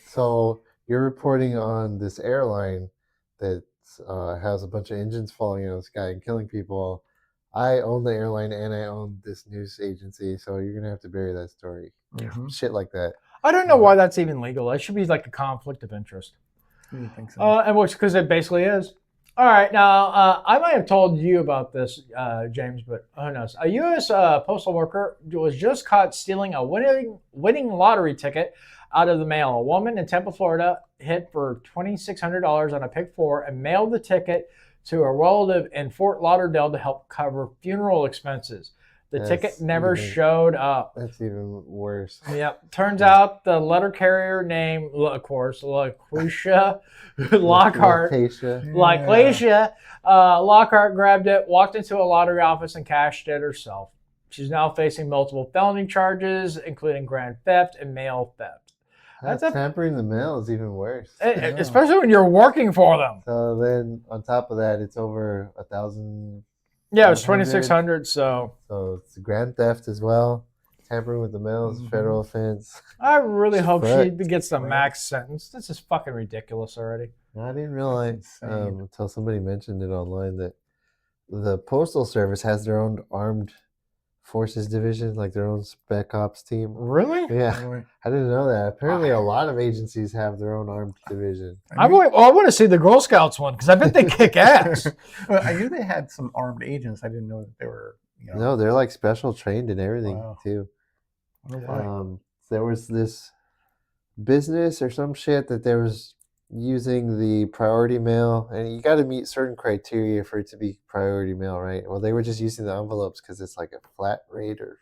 So you're reporting on this airline that has a bunch of engines falling out of the sky and killing people. I own the airline and I own this news agency, so you're gonna have to bury that story. Shit like that. I don't know why that's even legal. That should be like a conflict of interest. I think so. And which, because it basically is. All right, now I might have told you about this, James, but who knows? A U.S. postal worker was just caught stealing a winning lottery ticket out of the mail. A woman in Tampa, Florida, hit for $2,600 on a Pick 4 and mailed the ticket to a relative in Fort Lauderdale to help cover funeral expenses. The ticket never showed up. That's even worse. Yep. Turns out the letter carrier name, of course, LaQuisha Lockhart. Lockhart grabbed it, walked into a lottery office, and cashed it herself. She's now facing multiple felony charges, including grand theft and mail theft. Tampering the mail is even worse. Especially when you're working for them. So then, on top of that, it's over 1,000. Yeah, it was 2,600. So it's grand theft as well. Tampering with the mail is a federal offense. I really hope she gets the max sentence. This is fucking ridiculous already. I didn't realize until somebody mentioned it online that the Postal Service has their own armed forces division, like their own spec ops team. Really? Yeah. I didn't know that. Apparently a lot of agencies have their own armed division. I want to see the Girl Scouts one because I bet they kick ass. Well, I knew they had some armed agents. I didn't know that they were, No, they're like special trained and everything too. There was this business or some shit that there was using the priority mail, and you got to meet certain criteria for it to be priority mail, right? Well, they were just using the envelopes because it's like a flat rate or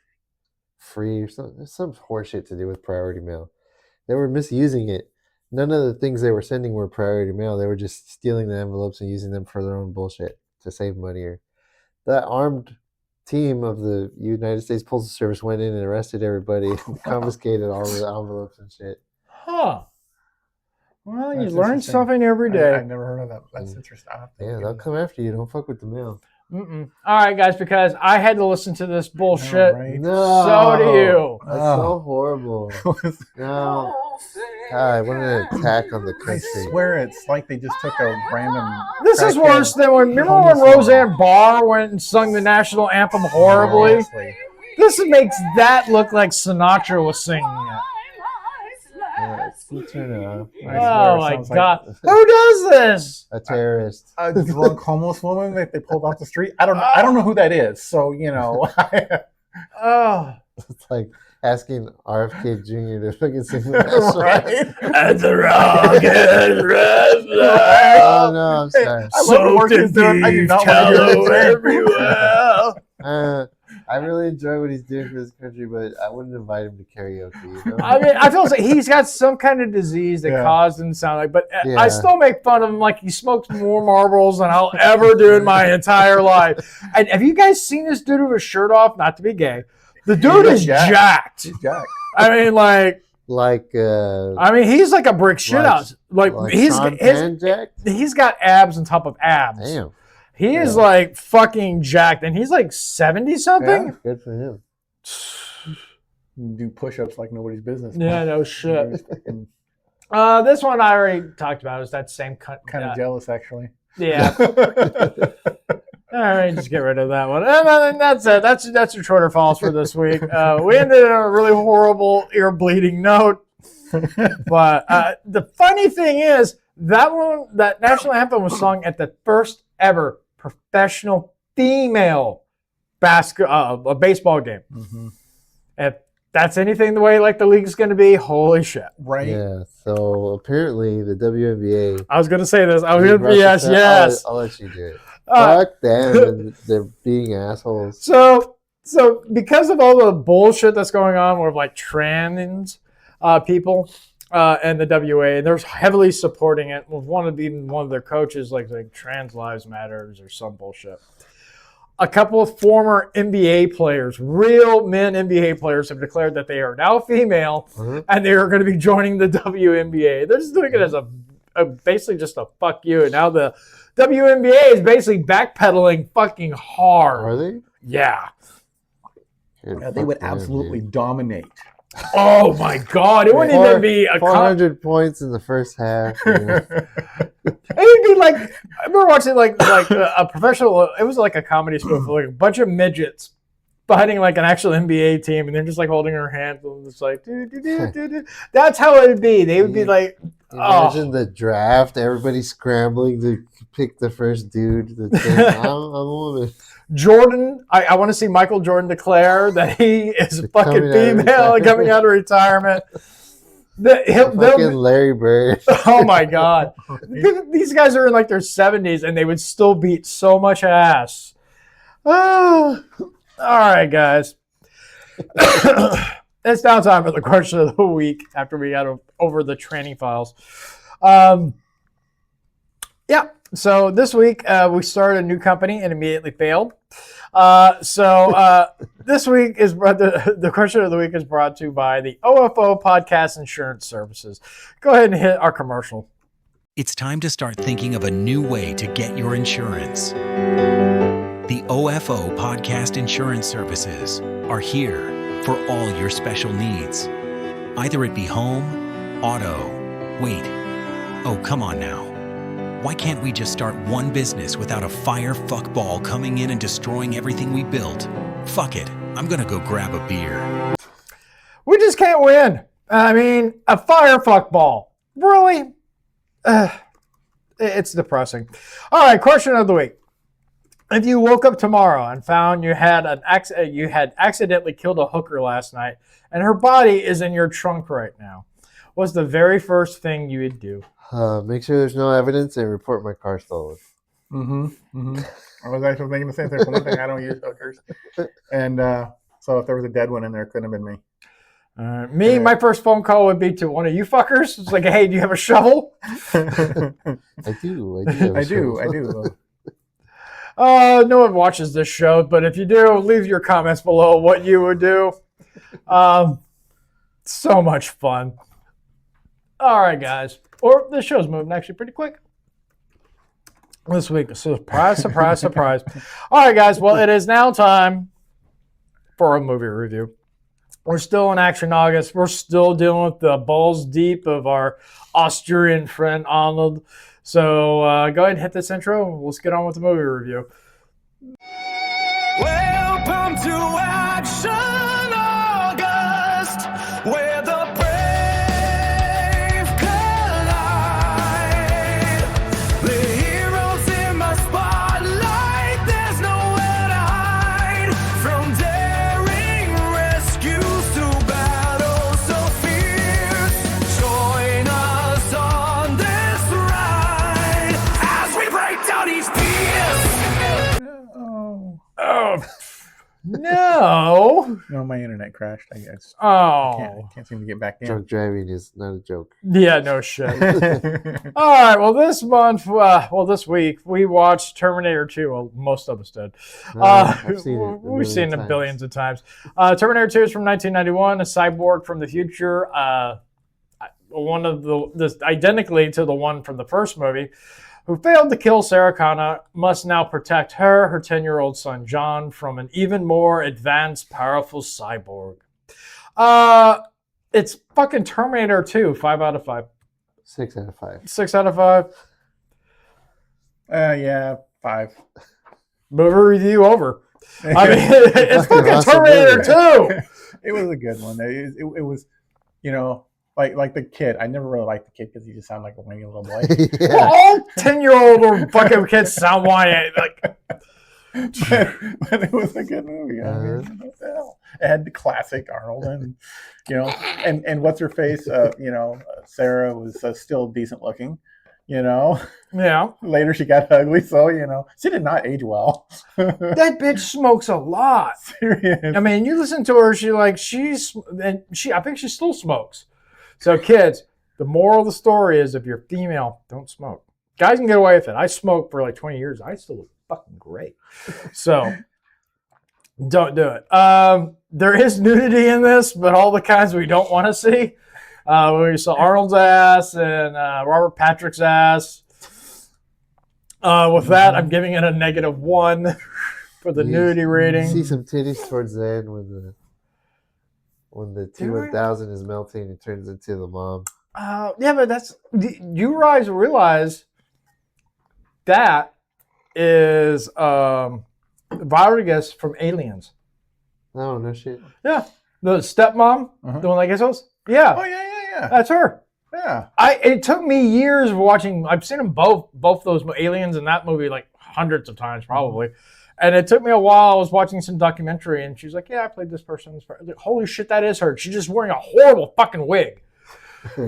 free or something. There's some horseshit to do with priority mail. They were misusing it. None of the things they were sending were priority mail. They were just stealing the envelopes and using them for their own bullshit to save money. Or that armed team of the United States Postal Service went in and arrested everybody and confiscated all the envelopes and shit. Huh. Well, you learn something every day. I've never heard of that. That's interesting. Yeah, they'll come after you. Don't fuck with the mail. All right, guys, because I had to listen to this bullshit. No. So do you. That's so horrible. No. God, what an attack on the country. I swear it's like they just took a random... This is worse than remember when Roseanne Barr went and sung the national anthem horribly? Honestly. This makes that look like Sinatra was singing it. Turn it off. Oh my God! Who does this? A terrorist. A drunk homeless woman that they pulled off the street. I don't know who that is. So It's like asking RFK Jr. to fucking sing the national right? And the rocket red Oh no, I'm sorry. So tallow everywhere. I really enjoy what he's doing for this country, but I wouldn't invite him to karaoke. You know? I mean, I feel like he's got some kind of disease that caused him to sound like, but I still make fun of him like he smokes more marbles than I'll ever do in my entire life. And have you guys seen this dude with his shirt off? Not to be gay. The dude is jacked. He's jacked. I mean, he's like a brick shit house. Like he's got abs on top of abs. Damn. He is like fucking jacked, and he's like 70 something. Yeah, good for him. Do push-ups like nobody's business. Yeah, no shit. This one I already talked about. Is that same kind of jealous, actually. Yeah. All right, just get rid of that one. And that's it. That's your Twitter files for this week. We ended on a really horrible, ear-bleeding note. But the funny thing is, that national anthem was sung at the first ever professional female baseball game. Mm-hmm. If that's anything the way like the league's going to be, holy shit. Right. Yeah. So apparently the WNBA. I was going to say this. I was going to yes. I'll let you do it. Fuck them and they're being assholes. So because of all the bullshit that's going on with like trans people and the WA, they're heavily supporting it. With one of their coaches like Trans Lives Matters or some bullshit. A couple of former NBA players, real men NBA players, have declared that they are now female and they are going to be joining the WNBA. They're just doing it as basically just a fuck you. And now the WNBA is basically backpedaling fucking hard. Are they? Yeah. They would absolutely dominate. Oh my God! It wouldn't even be 400 points in the first half. It would be like I remember watching like a professional. It was like a comedy spoof, like a bunch of midgets fighting like an actual NBA team, and they're just like holding her hand, and it's like, do. That's how it would be. They would be like, imagine the draft, everybody scrambling to pick the first dude. I'm a woman. Jordan, I want to see Michael Jordan declare that he is a fucking female and coming out of retirement. Fucking Larry Bird. Oh my God. These guys are in like their 70s and they would still beat so much ass. Oh, all right, guys. It's now time for the question of the week after we got over the training files. Yeah. So this week we started a new company and immediately failed. This week is the question of the week is brought to you by the OFO Podcast Insurance Services. Go ahead and hit our commercial. It's time to start thinking of a new way to get your insurance. The OFO Podcast Insurance Services are here for all your special needs. Either it be home, auto, wait. Oh, come on now. Why can't we just start one business without a fire fuck ball coming in and destroying everything we built? Fuck it. I'm gonna go grab a beer. We just can't win. I mean, a fire fuck ball. Really? It's depressing. All right, question of the week. If you woke up tomorrow and found you had accidentally killed a hooker last night and her body is in your trunk right now, what's the very first thing you would do? Make sure there's no evidence and report my car stolen. I was actually thinking the same thing. For one thing, I don't use hookers. And so if there was a dead one in there, it couldn't have been me. My first phone call would be to one of you fuckers. It's like, hey, do you have a shovel? I do. I do. No one watches this show, but if you do, leave your comments below what you would do. So much fun. All right, guys. Or the show's moving actually pretty quick this week. Surprise, surprise, surprise. All right, guys. Well, it is now time for a movie review. We're still in Action August. We're still dealing with the balls deep of our Austrian friend Arnold. So go ahead and hit this intro. And let's get on with the movie review. Welcome to Action August, where the No. No, my internet crashed. I guess. Oh. I can't seem to get back in. Drunk driving is not a joke. Yeah, no shit. All right. Well, this week we watched Terminator 2. Well, most of us did. I've seen it. We've seen it billions of times. Terminator 2 is from 1991. A cyborg from the future. One of identically to the one from the first movie, who failed to kill Sarah Connor, must now protect her 10-year-old son John from an even more advanced, powerful cyborg. It's fucking Terminator 2. 5 out of 5. 6 out of 5. 6 out of 5. Yeah, 5. Movie review over. I mean, it's fucking Terminator 2. It was a good one. It was, like the kid. I never really liked the kid because he just sounded like a whiny little boy. Yeah. Well, all 10-year-old or fucking kids sound whiny. Like, but it was a good movie. I mean, what the hell? It had the classic Arnold, and and what's her face? Sarah was still decent looking. yeah. Later she got ugly, so she did not age well. That bitch smokes a lot. Serious. I mean, you listen to her, I think she still smokes. So kids, the moral of the story is if you're female, don't smoke. Guys can get away with it. I smoked for like 20 years. I still look fucking great. So don't do it. There is nudity in this, but all the kinds we don't want to see. We saw Arnold's ass and Robert Patrick's ass. With that, I'm giving it a -1 for the nudity rating. You see some titties towards the end when the T-1000 is melting, it turns into the mom. Yeah, but you guys realize that is Rodriguez from Aliens. Oh, no shit. Yeah, the stepmom, the one that gets us. Yeah. Oh yeah. That's her. Yeah. It took me years watching. I've seen them both those Aliens and that movie like hundreds of times probably. And it took me a while. I was watching some documentary and she's like, yeah, I played this person. Like, holy shit, that is her. She's just wearing a horrible fucking wig.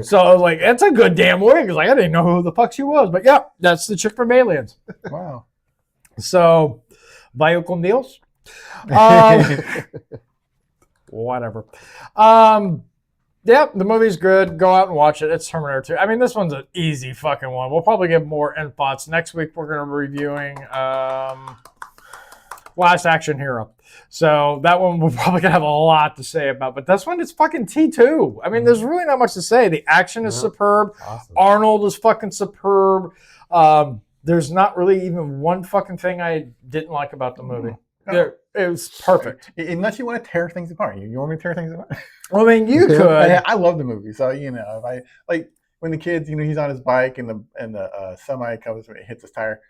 So I was like, that's a good damn wig. Like, I didn't know who the fuck she was. But yeah, that's the chick from Aliens. Wow. So, vaya con Dios. Whatever. Yeah, the movie's good. Go out and watch it. It's Terminator 2. I mean, this one's an easy fucking one. We'll probably get more end thoughts. Next week, we're going to be reviewing Last Action Hero. So that one we're probably going to have a lot to say about. But this one, it's fucking T2. I mean, there's really not much to say. The action is superb. Awesome. Arnold is fucking superb. There's not really even one fucking thing I didn't like about the movie. No. It was perfect. Unless you want to tear things apart. You want me to tear things apart? Well, I mean, you could. I love the movie, so if I like when the kids, he's on his bike and the semi comes when it hits his tire.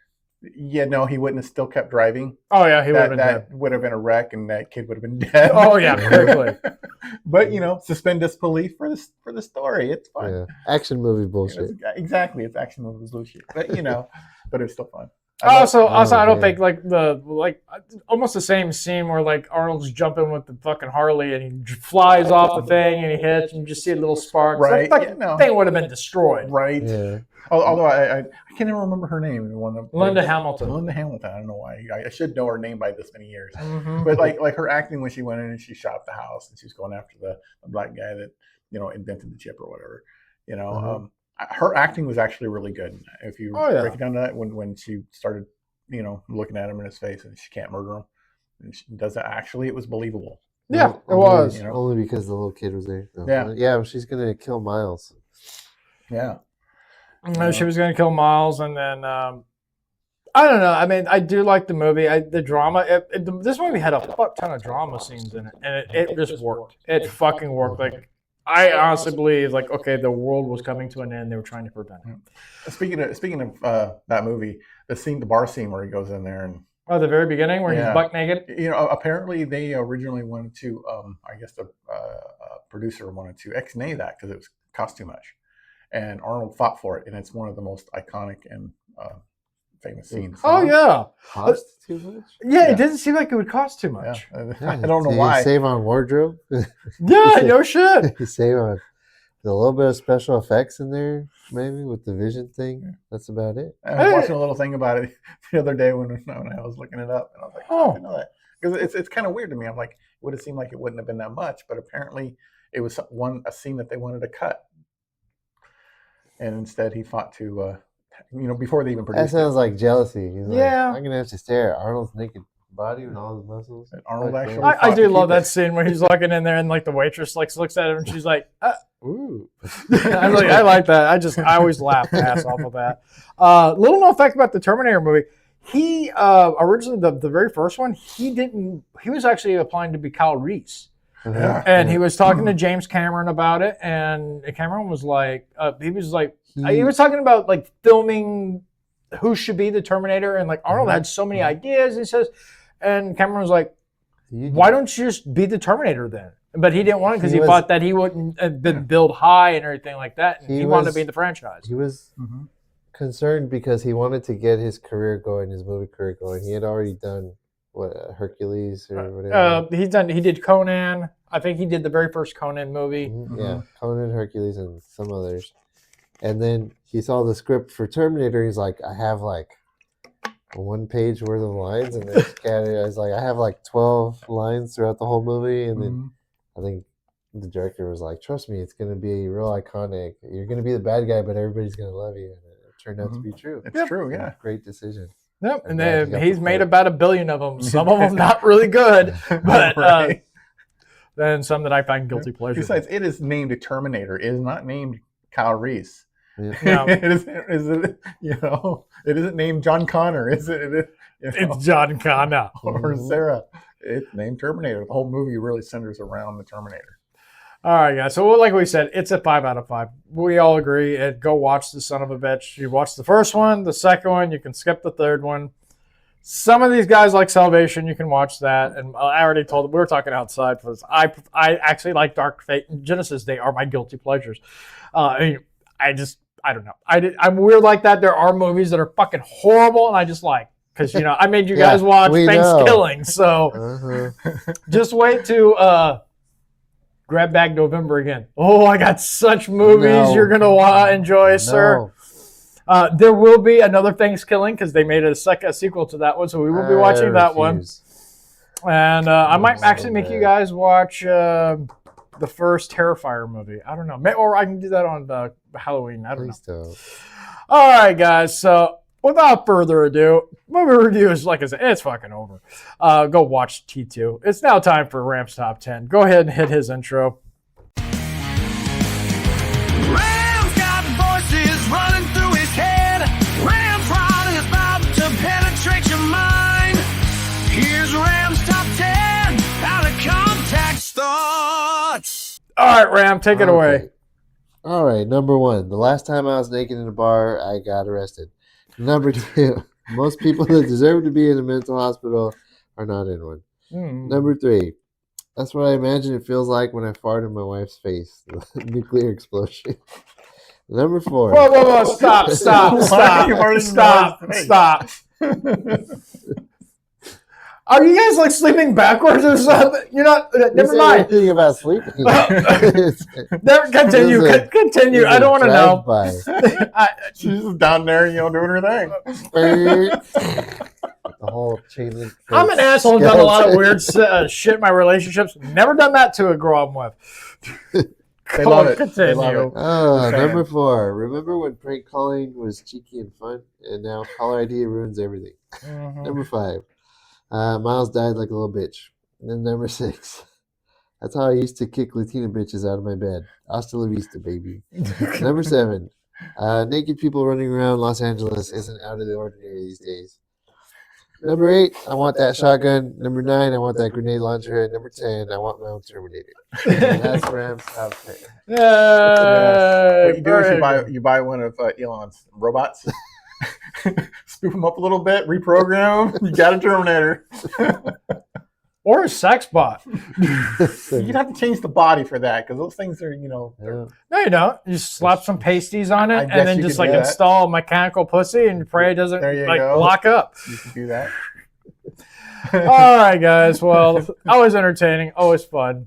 Yeah, no, he wouldn't have still kept driving. Oh yeah, he would have been dead. That would have been a wreck, and that kid would have been dead. Oh yeah, quickly. But suspend disbelief for the story. It's fun. Yeah. Action movie bullshit. Exactly, it's action movie bullshit. But but it's still fun. Also, I don't think almost the same scene where like Arnold's jumping with the fucking Harley and he flies off the thing and he hits and you just see a little spark. Right, that thing would have been destroyed. Right. Yeah. Although I can't even remember her name. Linda Hamilton. Linda Hamilton. I don't know why. I should know her name by this many years. Mm-hmm. But like her acting when she went in and she shot up the house and she was going after the black guy that invented the chip or whatever. Her acting was actually really good. If you break it down to that, when she started, looking at him in his face and she can't murder him, and she does that. Actually, it was believable. Yeah, it was. Only because the little kid was there. So, yeah. She's gonna kill Miles. Yeah. She was going to kill Miles, and then I don't know. I mean, I do like the movie. The drama. This movie had a fuck ton of drama scenes in it, and it just worked. It fucking worked. Like, I honestly believe, like, okay, the world was coming to an end. They were trying to prevent it. Speaking of that movie, the bar scene where he goes in there and the very beginning where he's buck naked. Apparently they originally wanted to. I guess the producer wanted to ex-nay that because it cost too much. And Arnold fought for it, and it's one of the most iconic and famous scenes. Oh yeah, cost too much? Yeah, it didn't seem like it would cost too much. Yeah. I don't know why. You save on wardrobe. Yeah, no shit. You save on a little bit of special effects in there, maybe with the vision thing. That's about it. I was watching a little thing about it the other day when I was looking it up, and I was like, oh, I know that. Because it's kind of weird to me. I'm like, it would have seemed like it wouldn't have been that much, but apparently it was a scene that they wanted to cut, and instead he fought to, before they even That produced sounds like jealousy. He's Yeah. like, I'm gonna have to stare at Arnold's naked body with all his muscles. And Arnold Fuck, actually man. I do to love keep that it. scene where he's walking in there and like the waitress like looks at him and she's like, Ooh. I like that. I always laugh my ass off of that. Little known fact about the Terminator movie. He originally the very first one, he was actually applying to be Kyle Reese. Yeah. And he was talking to James Cameron about it, and Cameron was like, he was talking about like filming who should be the Terminator, and like Arnold had so many ideas. He says, and Cameron was like, why don't you just be the Terminator then? But he didn't want it because he thought that he wouldn't have been built high and everything like that. And he wanted to be in the franchise. He was concerned because he wanted to get his career going, his movie career going. He had already done Hercules or whatever. He did Conan. I think he did the very first Conan movie. Yeah, Conan, Hercules, and some others. And then he saw the script for Terminator. He's like, I have like a 1 page worth of lines, and they're scattered. I was like, I have like 12 lines throughout the whole movie. And then I think the director was like, trust me, it's going to be real iconic. You're going to be the bad guy, but everybody's going to love you. And it turned out to be true. It's true, yeah. Great decision. Yep, and then he's made about 1 billion of them. Some of them not really good, but then some that I find guilty pleasure. Besides, it is named a Terminator. It is not named Kyle Reese. Yeah. No. It isn't named John Connor, is it? It's John Connor. Or Sarah. It's named Terminator. The whole movie really centers around the Terminator. All right, guys. So like we said, it's a 5 out of 5. We all agree. Go watch the son of a bitch. You watch the first one, the second one. You can skip the third one. Some of these guys like Salvation. You can watch that. And I already told them, we were talking outside for this. I actually like Dark Fate and Genesis. They are my guilty pleasures. I don't know. I'm weird like that. There are movies that are fucking horrible, and I just like, because I made you guys watch Thanksgiving. So just wait to grab bag November again. Oh, I got such movies you're gonna enjoy, sir. There will be another Thanksgiving because they made a sequel to that one, so we will be watching that one. And I might actually make you guys watch the first Terrifier movie. I don't know, or I can do that on Halloween. I don't know. All right, guys. So without further ado, movie review is, like I said, it's fucking over. Go watch T2. It's now time for Ram's Top 10. Go ahead and hit his intro. Ram's got voices running through his head. Ram's pride is about to penetrate your mind. Here's Ram's Top 10. Out of context thoughts. All right, Ram, take it away. All right, number 1. The last time I was naked in a bar, I got arrested. Number 2. Most people that deserve to be in a mental hospital are not in one. Number 3. That's what I imagine it feels like when I fart in my wife's face. The nuclear explosion. Number 4. Whoa. Stop. Are you guys like sleeping backwards or something? You're not. Never mind. Anything about sleeping. Continue. I don't want to know. She's just down there, doing her thing. The whole chain link. I'm an asshole. Done a lot of weird shit in my relationships. Never done that to a girl I'm with. They love it. Continue. They love it. Number 4. Remember when prank calling was cheeky and fun, and now caller ID ruins everything. Number 5. Miles died like a little bitch. And then number 6. That's how I used to kick Latina bitches out of my bed. Hasta la vista, baby. Number 7. Naked people running around Los Angeles isn't out of the ordinary these days. Number 8, I want that shotgun. Number 9, I want that grenade launcher. And number 10, I want my own Terminator. And that's Ram's Top 10. What you do is you buy one of Elon's robots, spoof them up a little bit, reprogram them. You got a Terminator. Or a sex bot. You'd have to change the body for that because those things are, No, you don't. You slap some pasties on it and then just install a mechanical pussy and pray it doesn't lock up. You can do that. All right, guys. Well, always entertaining, always fun.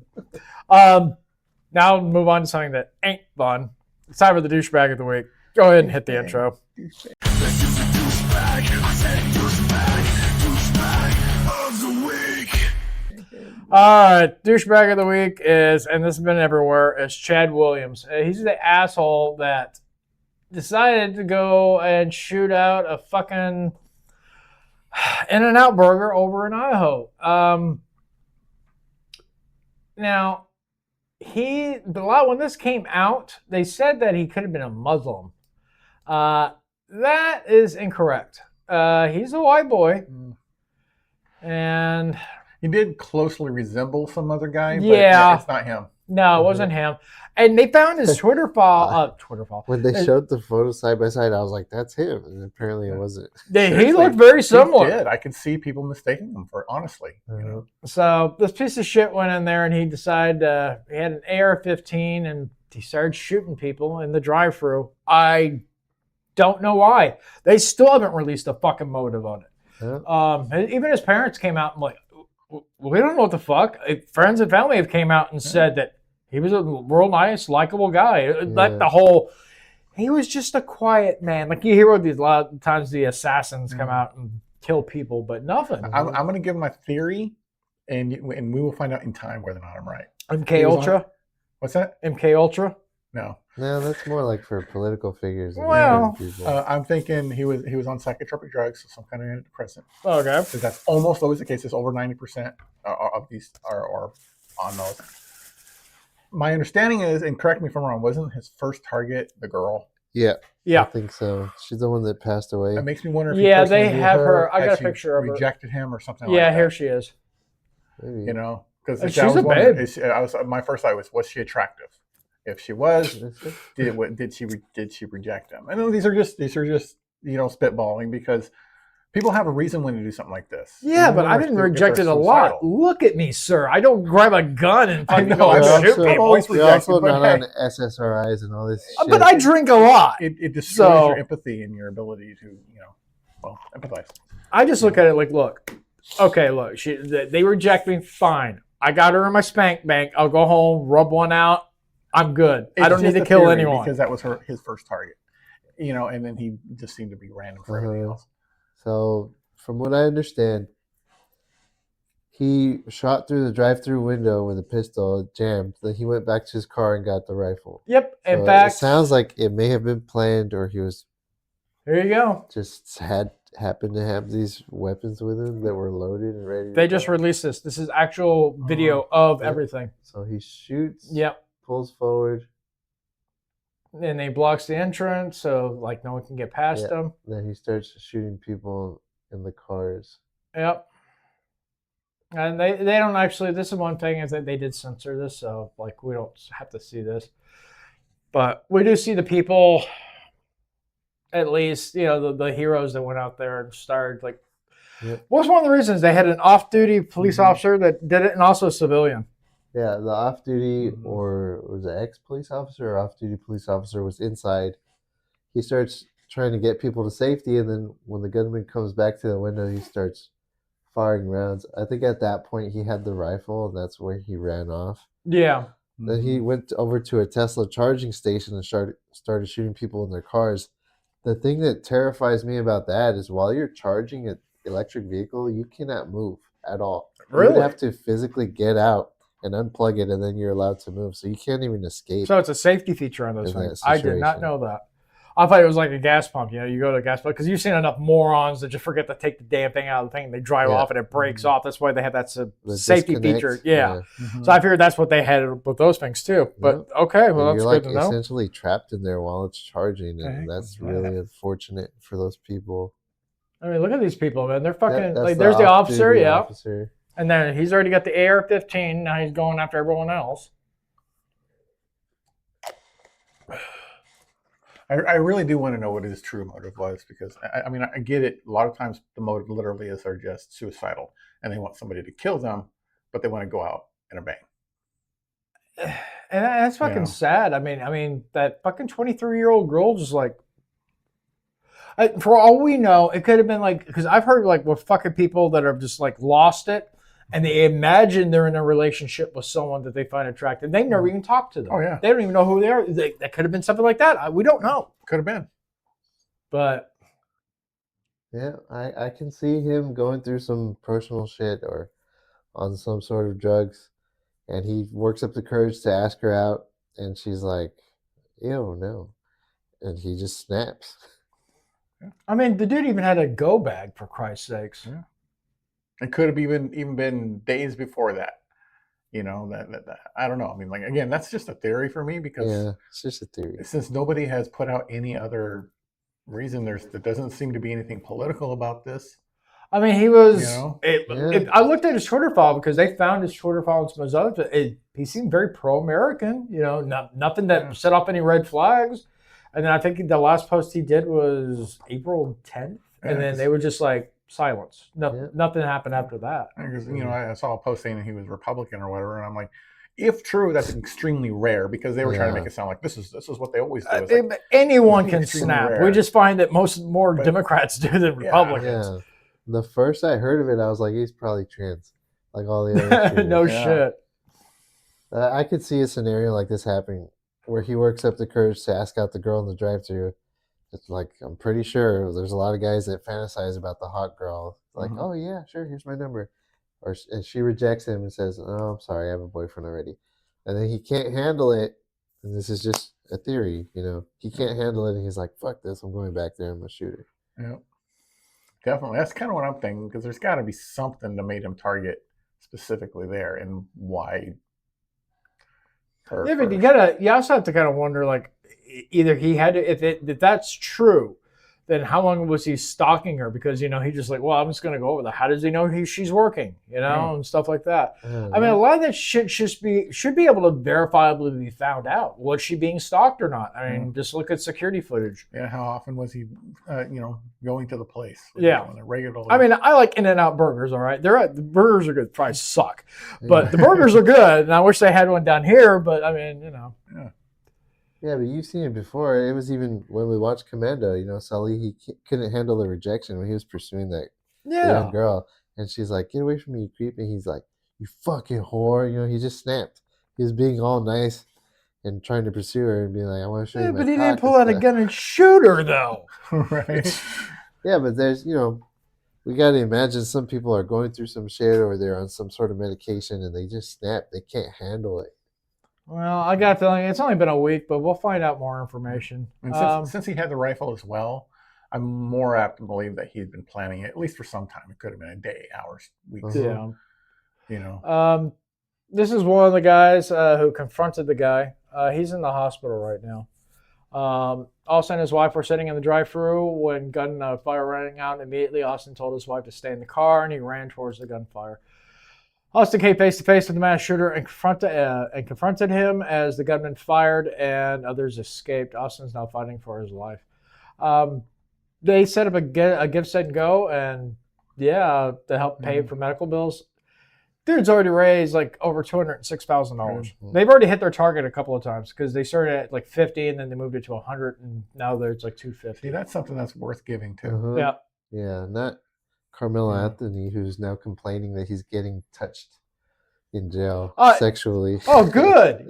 Now move on to something that ain't fun. It's time for the douchebag of the week. Go ahead and hit the intro. Douchebag of the week. All right, douchebag of the week is, and this has been everywhere, is Chad Williams. He's the asshole that decided to go and shoot out a fucking In-N-Out burger over in Idaho. Now, when this came out, they said that he could have been a Muslim. That is incorrect. He's a white boy, and He did closely resemble some other guy, but Yeah. it's not him. no, it wasn't him. And they found his Twitter file. When they showed the photo side by side, I was like, "That's him," and apparently it wasn't. He Seriously, looked very similar. He did. I could see people mistaking him for, honestly. You know? So this piece of shit went in there, and he decided he had an AR-15, and he started shooting people in the drive-thru. I don't know why. They still haven't released a fucking motive on it. Yeah. Even his parents came out and like, we don't know what the fuck. Friends and family have came out and said that he was a real nice, likable guy. Like the whole, he was just a quiet man. Like you hear what these a lot of times the assassins come out and kill people, but nothing. I'm going to give my theory, and we will find out in time whether or not I'm right. MK Ultra. What's that? MK Ultra. No. No, that's more like for political figures. Well, I'm thinking he was on psychotropic drugs, so some kind of antidepressant. Okay. Because that's almost always the case. It's over 90% of these are on those. My understanding is, and correct me if I'm wrong, wasn't his first target the girl? Yeah. Yeah. I think so. She's the one that passed away. It makes me wonder if Yeah, he personally they knew have her. I had got a she picture of her. rejected him or something like that. Yeah, here she is. Maybe. You know, because She's a babe. My first thought was she attractive? If she was, did she reject him? I know these are just spitballing because people have a reason when to do something like this. Yeah, but I've been rejected a lot. Look at me, sir. I don't grab a gun and fucking go and shoot people. You're also not on SSRIs and all this shit. But I drink a lot. It destroys your empathy and your ability to, empathize. I just look at it like, look, they reject me, fine. I got her in my spank bank. I'll go home, rub one out. I'm good. I don't need to kill anyone. Because that was his first target. And then he just seemed to be random for everything else. So, from what I understand, he shot through the drive-through window with a pistol, jammed. Then he went back to his car and got the rifle. Yep. In So fact, it sounds like it may have been planned, or he was. There you go. Just happened to have these weapons with him that were loaded and ready. They just released this. This is actual video of everything. So he shoots. Yep. Pulls forward. And he blocks the entrance, so like no one can get past him. Then he starts shooting people in the cars. Yep. And they don't actually. This is one thing is that they did censor this, so like we don't have to see this, but we do see the people. At least the heroes that went out there and started like. Yep. What's one of the reasons they had an off-duty police officer that did it, and also a civilian. Yeah, the off-duty or was it ex-police officer or off-duty police officer was inside. He starts trying to get people to safety, and then when the gunman comes back to the window, he starts firing rounds. I think at that point he had the rifle, and that's where he ran off. Yeah. Then he went over to a Tesla charging station and started shooting people in their cars. The thing that terrifies me about that is while you're charging an electric vehicle, you cannot move at all. Really? You have to physically get out and unplug it, and then you're allowed to move. So you can't even escape. So it's a safety feature on those in that things. I did not situation. know that. I thought it was like a gas pump. You go to a gas pump because you've seen enough morons that just forget to take the damn thing out of the thing. And they drive off and it breaks off. That's why they have that The safety disconnect, feature. Yeah. So I figured that's what they had with those things too. But okay, well And that's you're good to know. essentially trapped in there while it's charging, and Okay. that's really unfortunate for those people. I mean, look at these people, man. They're fucking That's like. There's the officer, off-duty yeah, officer. and then he's already got the AR-15. Now he's going after everyone else. I really do want to know what his true motive was because, I get it. A lot of times the motive literally is they're just suicidal and they want somebody to kill them, but they want to go out in a bang. And that's fucking sad. I mean, that fucking 23-year-old girl just like, for all we know, it could have been like, because I've heard like with fucking people that have just like lost it and they imagine they're in a relationship with someone that they find attractive. They never even talked to them. Oh, yeah. They don't even know who they are. That could have been something like that. We don't know. Could have been. But Yeah, I can see him going through some personal shit or on some sort of drugs, and he works up the courage to ask her out, and she's like, ew, no. And he just snaps. I mean, the dude even had a go bag, for Christ's sakes. Yeah. It could have even been days before that. You know, that I don't know. I mean, like, again, that's just a theory for me because Yeah, it's just a theory. since nobody has put out any other reason, there doesn't seem to be anything political about this. I mean, he was. You know? I looked at his Twitter file because they found his Twitter file and some of his other. He seemed very pro-American. You know, nothing that set off any red flags. And then I think the last post he did was April 10th, and then they were just like silence. Nothing happened after that. Because you know, I saw a post saying that he was Republican or whatever, and I'm like, if true, that's extremely rare because they were trying to make it sound like this is what they always do. Like, anyone can snap. rare. We just find that more Democrats do than Republicans. Yeah. The first I heard of it, I was like, he's probably trans, like all the other. No shit. I could see a scenario like this happening, where he works up the courage to ask out the girl in the drive-thru. It's like, I'm pretty sure there's a lot of guys that fantasize about the hot girl. Like, oh yeah, sure, here's my number. And she rejects him and says, oh, I'm sorry, I have a boyfriend already. And then he can't handle it. And this is just a theory, you know. He can't handle it, and he's like, fuck this, I'm going back there, I'm going to shoot her. Yeah, definitely. That's kind of what I'm thinking, because there's got to be something that made him target specifically there, and why. Yeah, but you also have to kind of wonder, like, either he had to, if that's true, then how long was he stalking her? Because, you know, he just like, well, I'm just going to go over there. How does he know she's working, you know, and stuff like that. I mean, a lot of that shit should be able to verifiably be found out. Was she being stalked or not? I mean, just look at security footage. Yeah, how often was he, you know, going to the place? Regularly. I mean, I like In-N-Out burgers, all right? The burgers are good. Fries suck. But the burgers are good, and I wish they had one down here, but, I mean, you know. Yeah, but you've seen it before. It was even when we watched Commando, you know, Sully, he couldn't handle the rejection when he was pursuing that young girl. And she's like, get away from me, you creep. And he's like, you fucking whore. You know, he just snapped. He was being all nice and trying to pursue her and being like, I want to show you my but he cock didn't pull and out a stuff. gun and shoot her, though. Right. Yeah, but there's, you know, we got to imagine some people are going through some shit or they're on some sort of medication and they just snap. They can't handle it. Well, I got a feeling it's only been a week, but we'll find out more information. And since he had the rifle as well, I'm more apt to believe that he had been planning it, at least for some time. It could have been a day, hours, weeks. Yeah. You know. This is one of the guys who confronted the guy. He's in the hospital right now. Austin and his wife were sitting in the drive-thru when gunfire rang out. Immediately, Austin told his wife to stay in the car, and he ran towards the gunfire. Austin came face to face with the mass shooter and confronted him as the gunman fired, and others escaped. Austin's now fighting for his life. They set up a give, set, and go, and to help pay for medical bills. Dude's already raised like over $206,000. They've already hit their target a couple of times because they started at like 50 and then they moved it to 100, and now there's like 250. See, that's something that's worth giving too. Yeah. Yeah, not Carmelo Anthony, who's now complaining that he's getting touched in jail sexually. Oh, good.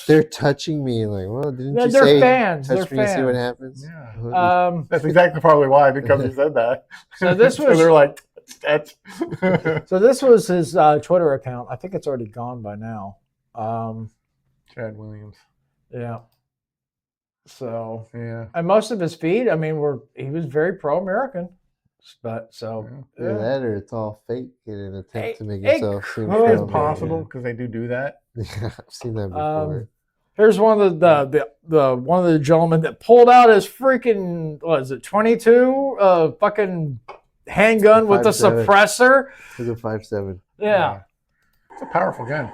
They're touching me. Like, well, didn't you they're say fans. touch They're me fans. and see what happens? Yeah. That's exactly probably why, because he said that. So this was. So they're like, that's. So this was his Twitter account. I think it's already gone by now. Chad Williams. Yeah. So. Yeah. And most of his feed, I mean, he was very pro-American. But so Either that or it's all fake in an attempt to make himself seem it's possible because they do that. Yeah, I've seen that before. Here's one of the one of the gentlemen that pulled out his freaking 22 fucking handgun with the suppressor. It's a 5.7. Yeah. It's a powerful gun.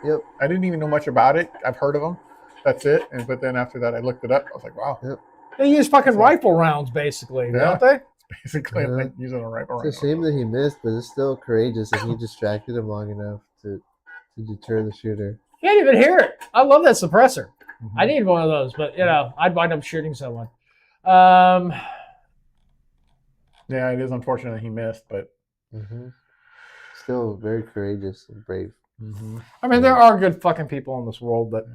Yep. I didn't even know much about it. I've heard of them. That's it. But then after that, I looked it up. I was like, wow. Yep. They use fucking rifle rounds, basically, don't they? Basically, like using a rifle. It's a shame that he missed, but it's still courageous, and he distracted him long enough to deter the shooter. You can't even hear it. I love that suppressor. I need one of those, but I'd wind up shooting someone. Yeah, it is unfortunate that he missed, but still very courageous and brave. I mean, there are good fucking people in this world, but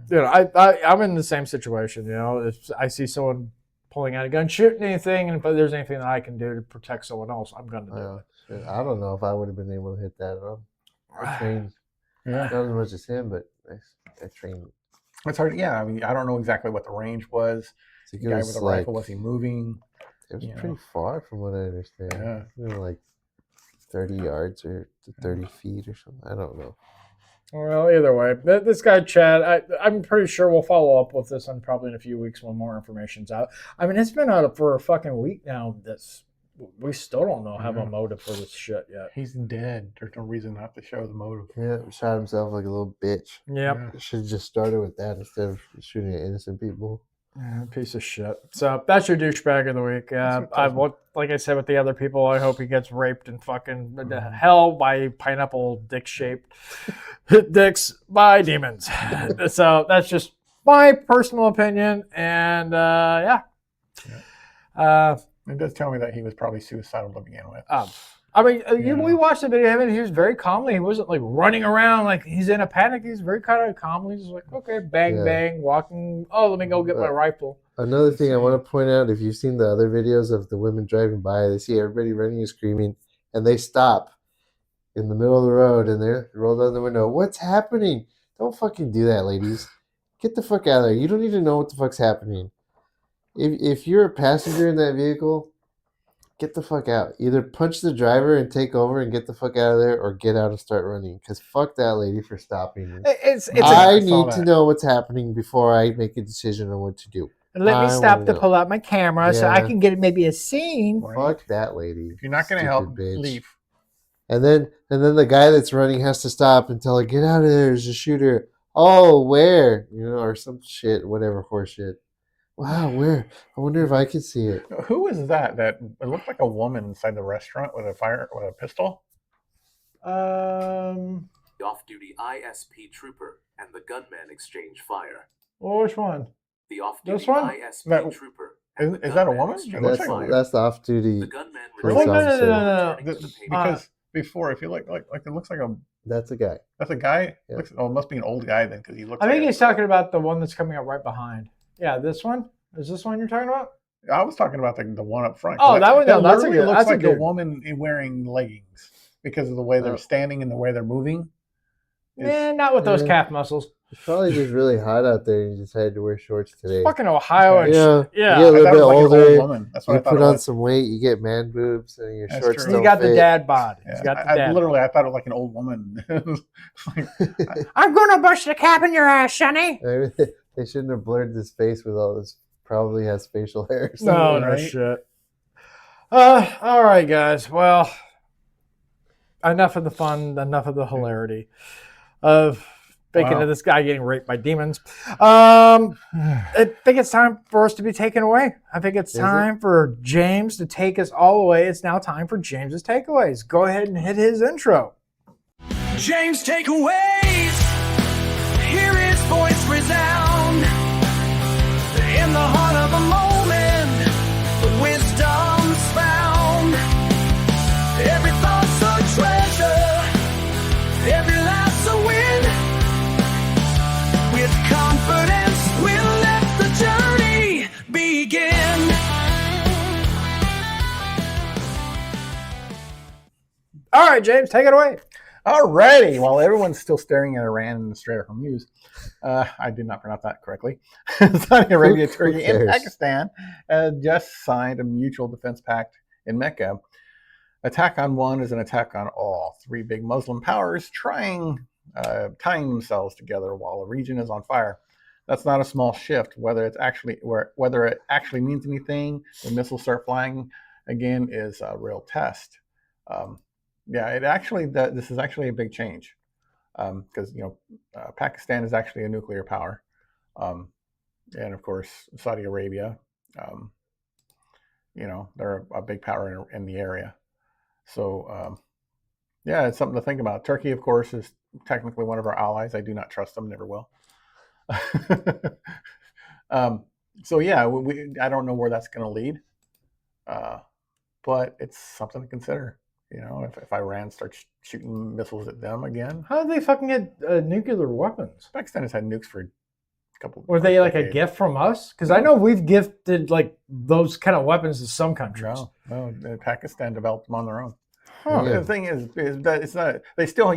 I'm in the same situation. You know, if I see someone pulling out a gun, shooting anything, and if there's anything that I can do to protect someone else, I'm going to do it. I don't know if I would have been able to hit that at all. I trained Yeah. not as much as him, but I trained. It's hard. Yeah, I mean, I don't know exactly what the range was. The The guy with the rifle, was he moving? It was You pretty know. far from what I understand. Yeah. You know, like 30 yards or 30 feet or something. I don't know. Well, either way, this guy Chad, I'm pretty sure we'll follow up with this on probably in a few weeks when more information's out. I mean, it's been out for a fucking week now. We still don't know have a motive for this shit yet. He's dead. There's no reason not to show the motive. Yeah, shot himself like a little bitch. Yep. Should have just started with that instead of shooting at innocent people. Yeah, piece of shit. So that's your douchebag of the week. Like I said with the other people, I hope he gets raped in fucking hell by pineapple dick-shaped dicks by demons. So that's just my personal opinion, and It does tell me that he was probably suicidal to begin with. I mean, we watched the video of him, and he was very calmly. He wasn't like running around like he's in a panic. He's very kind of calmly. He's like, okay, bang, bang, walking. Oh, let me go get my rifle. Another thing I want to point out, if you've seen the other videos of the women driving by, they see everybody running and screaming, and they stop in the middle of the road, and they roll down the window. What's happening? Don't fucking do that, ladies. Get the fuck out of there. You don't need to know what the fuck's happening. If you're a passenger in that vehicle, get the fuck out. Either punch the driver and take over and get the fuck out of there, or get out and start running. Because fuck that lady for stopping me. I need to know what's happening before I make a decision on what to do. Let me stop to pull out my camera so I can get maybe a scene. Fuck that lady. If you're not going to help, bitch. leave. And then the guy that's running has to stop and tell her, get out of there, there's a shooter. Oh, where? Or some shit, whatever horse shit. Wow, where? I wonder if I can see it. Who was that? It looked like a woman inside the restaurant with a pistol. The off-duty ISP trooper and the gunman exchange fire. Which one? The off-duty This one? ISP trooper. Is that a woman? That's the off-duty. The gunman police officer. No. Because before, if you like it looks like a. That's a guy. That's a guy. Yeah. It must be an old guy then, because he looks. I think he's talking about the one that's coming up right behind. Yeah, this one. Is this one you're talking about? I was talking about the one up front. Oh, that one. No, that's a good. Looks That's like a a woman wearing leggings because of the way they're standing and the way they're moving. Not with those calf muscles. It's probably just really hot out there and you decided to wear shorts today. It's fucking Ohio and yeah. Yeah. You get a little bit older. That's what you I thought put on some weight, you get man boobs, and your shorts don't He's got fit. the dad bod. Yeah. He's got the dad. I thought it was like an old woman. I'm gonna bust the cap in your ass, Sonny. They shouldn't have blurred this face with all this. Probably has facial hair. No right? shit. All right, guys. Well, enough of the fun, enough of the hilarity of thinking of this guy getting raped by demons. I think it's time for us to be taken away. I think it's time for James to take us all away. It's now time for James's takeaways. Go ahead and hit his intro. James takeaways. Hear his voice resound. In the heart of a moment, the wisdom's found. Every thought's a treasure, every laugh's a win. With confidence, we'll let the journey begin. All right, James, take it away. Alrighty, while everyone's still staring at Iran and the Strait of Hormuz, I did not pronounce that correctly. Saudi Arabia, Turkey, and Pakistan just signed a mutual defense pact in Mecca. Attack on one is an attack on all. Three big Muslim powers tying themselves together while the region is on fire. That's not a small shift. Whether it actually means anything, when missiles start flying again, is a real test. This is actually a big change because Pakistan is actually a nuclear power, and of course Saudi Arabia, they're a big power in the area. So it's something to think about. Turkey, of course, is technically one of our allies. I do not trust them, never will. I don't know where that's going to lead, but it's something to consider. If Iran starts shooting missiles at them again. How did they fucking get nuclear weapons? Pakistan has had nukes for a couple. Were they like a gift from us? Because I know we've gifted like those kind of weapons to some countries. No, Pakistan developed them on their own. Huh. Yeah. The thing is that it's not. They still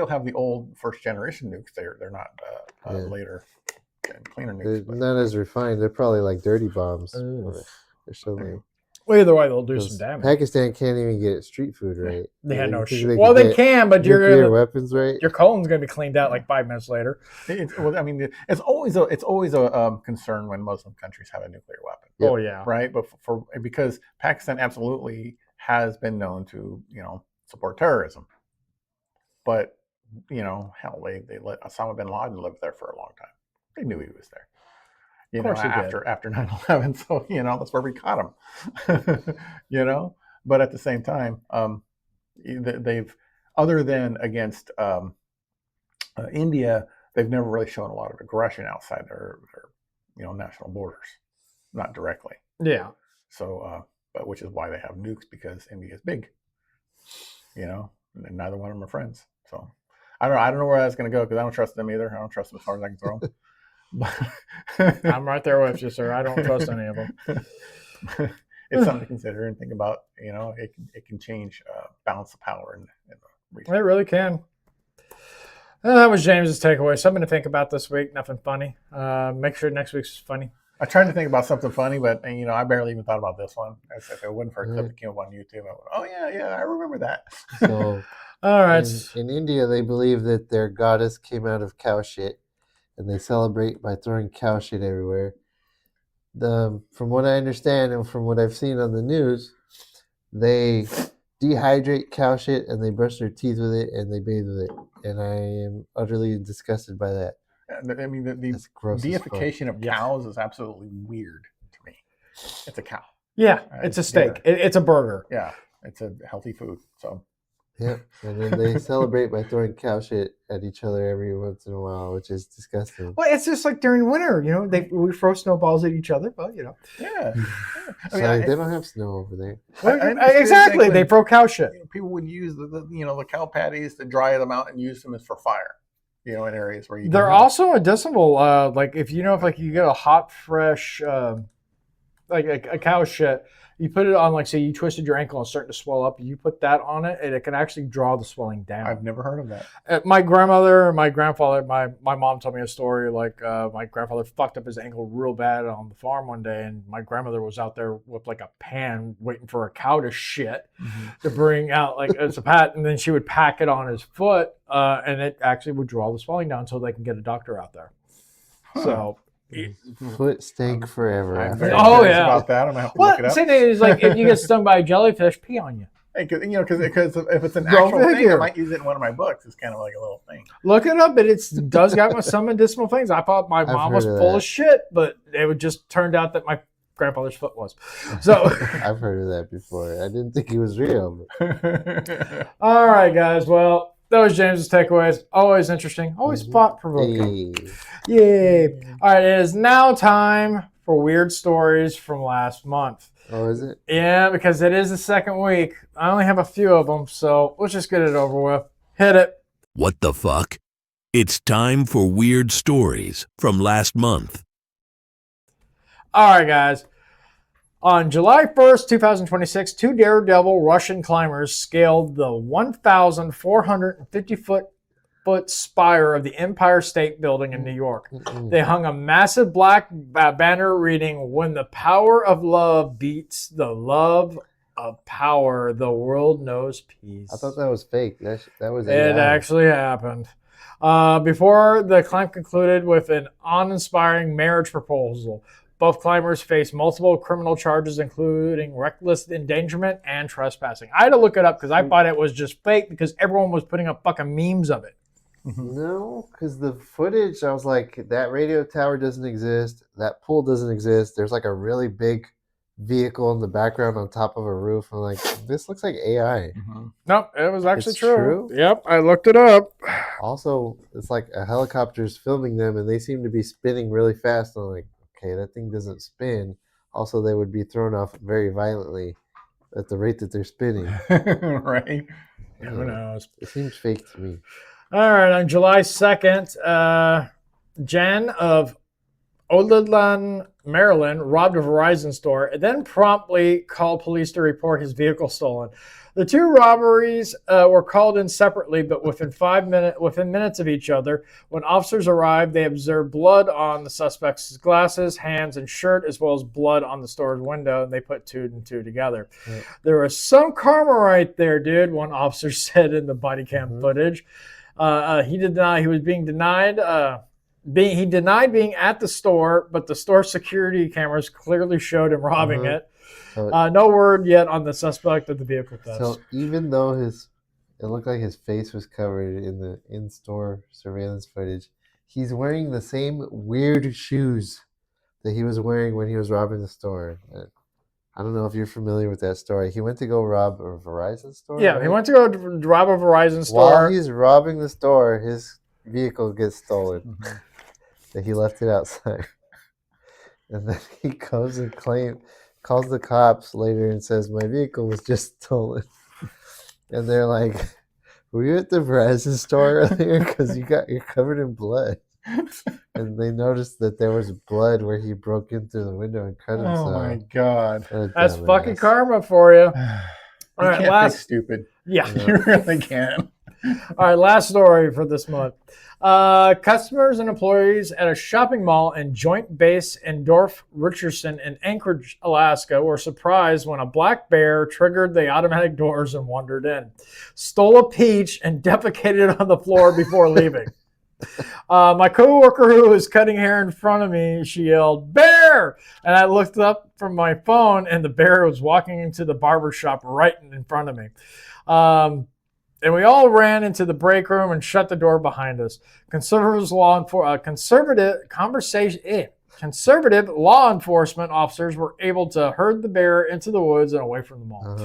have the old first generation nukes. They're not Yeah. later and cleaner They're nukes. But not as refined. They're probably like dirty bombs. Ugh. They're so like, Well, either way, they'll do some because damage. Pakistan can't even get street food right. They had no You think shit. they Well, could they get can, but nuclear weapons right. your colon's gonna be cleaned out like 5 minutes later. well, I mean, it's always a concern when Muslim countries have a nuclear weapon. Yep. Oh yeah. Right, but because Pakistan absolutely has been known to support terrorism, but hell, they let Osama bin Laden live there for a long time. They knew he was there. Of course he did. After 9/11, so that's where we caught him. But at the same time, they've, other than against India, they've never really shown a lot of aggression outside their national borders, not directly. Yeah. So, but which is why they have nukes, because India is big, and neither one of them are friends. So, I don't know where that's going to go, because I don't trust them either. I don't trust them as far as I can throw them. I'm right there with you, sir. I don't trust any of them. It's something to consider and think about. It can change balance of power in the region. It really can. That was James's takeaway. Something to think about this week. Nothing funny. Make sure next week's funny. I tried to think about something funny, but I barely even thought about this one. If it wasn't for a clip that came up on YouTube, I went, "Oh yeah, I remember that." So, all right. In India, they believe that their goddess came out of cow shit, and they celebrate by throwing cow shit everywhere. From what I understand and from what I've seen on the news, they dehydrate cow shit and they brush their teeth with it and they bathe with it, and I am utterly disgusted by that. I mean, the deification of cows is absolutely weird to me. It's a cow. Yeah, it's a steak. Yeah. It's a burger. Yeah, it's a healthy food. So. Yeah, and then they celebrate by throwing cow shit at each other every once in a while, which is disgusting. Well, it's just like during winter, we throw snowballs at each other. Well, Yeah. Sorry, they don't have snow over there. Exactly, they throw cow shit. People would use the cow patties to dry them out and use them as for fire. In areas where you. They're also medicinal. Like if you get a hot, fresh, like a cow shit. You put it on, like, say you twisted your ankle and it's starting to swell up. You put that on it, and it can actually draw the swelling down. I've never heard of that. My grandmother, my grandfather, my mom told me a story. Like, my grandfather fucked up his ankle real bad on the farm one day, and my grandmother was out there with like a pan waiting for a cow to shit to bring out like as a pat, and then she would pack it on his foot, and it actually would draw the swelling down so they can get a doctor out there. Huh. So. Foot stank forever. Oh yeah, about that. I'm gonna have to look it up. Same thing is like if you get stung by a jellyfish, pee on you. Hey, because if it's an actual thing, I might use it in one of my books. It's kind of like a little thing. Look it up, but it does got some medicinal things. I thought my mom was full of shit, but it would just turned out that my grandfather's foot was. So I've heard of that before. I didn't think it was real. All right, guys. Well, that was James's takeaways. Always interesting. Always thought provoking. Yay! All right, it is now time for weird stories from last month. Oh, is it? Yeah, because it is the second week. I only have a few of them, so let's just get it over with. Hit it. What the fuck? It's time for weird stories from last month. All right, guys. On July 1st, 2026, two daredevil Russian climbers scaled the 1,450-foot spire of the Empire State Building in New York. They hung a massive black banner reading, "When the power of love beats the love of power, the world knows peace." I thought that was fake. That was AI. It actually happened. Before the climb concluded with an uninspiring marriage proposal. Both climbers faced multiple criminal charges, including reckless endangerment and trespassing. I had to look it up because I thought it was just fake because everyone was putting up fucking memes of it. No, because the footage, I was like, that radio tower doesn't exist. That pool doesn't exist. There's like a really big vehicle in the background on top of a roof. I'm like, this looks like AI. Nope, it was actually true. Yep, I looked it up. Also, it's like a helicopter's filming them and they seem to be spinning really fast. I'm like, okay, that thing doesn't spin. Also, they would be thrown off very violently at the rate that they're spinning. Right? Who knows? It seems fake to me. All right, on July 2nd, Jan of Olean, Maryland, robbed a Verizon store and then promptly called police to report his vehicle stolen. The two robberies were called in separately, but within minutes of each other. When officers arrived, they observed blood on the suspect's glasses, hands, and shirt, as well as blood on the store's window, and they put two and two together. Yeah. There was some karma right there, dude, one officer said in the body cam footage. He was being denied. He denied being at the store, but the store security cameras clearly showed him robbing it. No word yet on the suspect of the vehicle theft. So even though it looked like his face was covered in the in-store surveillance footage, he's wearing the same weird shoes that he was wearing when he was robbing the store. I don't know if you're familiar with that story. He went to go rob a Verizon store. Yeah, right? he went to go rob a Verizon store. While he's robbing the store, his vehicle gets stolen. That he left it outside. And then he goes and calls the cops later and says, my vehicle was just stolen. And they're like, were you at the Verizon store earlier? Because you're covered in blood. And they noticed that there was blood where he broke in through the window and cut himself. Oh my God. That's fucking karma for you. All right, can't fix stupid. Yeah. You really can. All right, last story for this month. Customers and employees at a shopping mall in Joint Base in Dorf Richardson in Anchorage, Alaska, were surprised when a black bear triggered the automatic doors and wandered in, stole a peach, and defecated on the floor before leaving. My coworker who was cutting hair in front of me, she yelled, "Bear!" And I looked up from my phone, and the bear was walking into the barber shop right in front of me. And we all ran into the break room and shut the door behind us. Conservative law enforcement officers were able to herd the bear into the woods and away from the mall.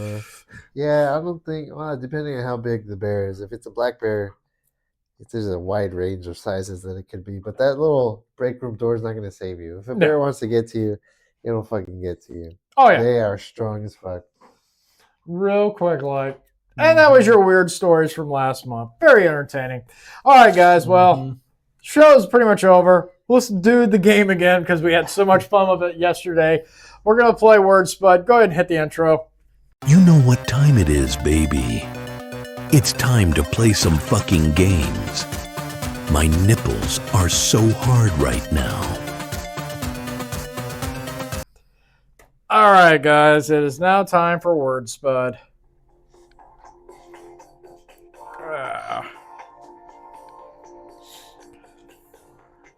Yeah, I don't think, well, depending on how big the bear is, if it's a black bear, there's a wide range of sizes that it could be. But that little break room door is not going to save you. If a bear wants to get to you, it'll fucking get to you. Oh, yeah. They are strong as fuck. Real quick, like. And that was your weird stories from last month. Very entertaining. All right, guys. Well, show's pretty much over. Let's do the game again because we had so much fun with it yesterday. We're going to play Word Spud. Go ahead and hit the intro. You know what time it is, baby. It's time to play some fucking games. My nipples are so hard right now. All right, guys. It is now time for Word Spud.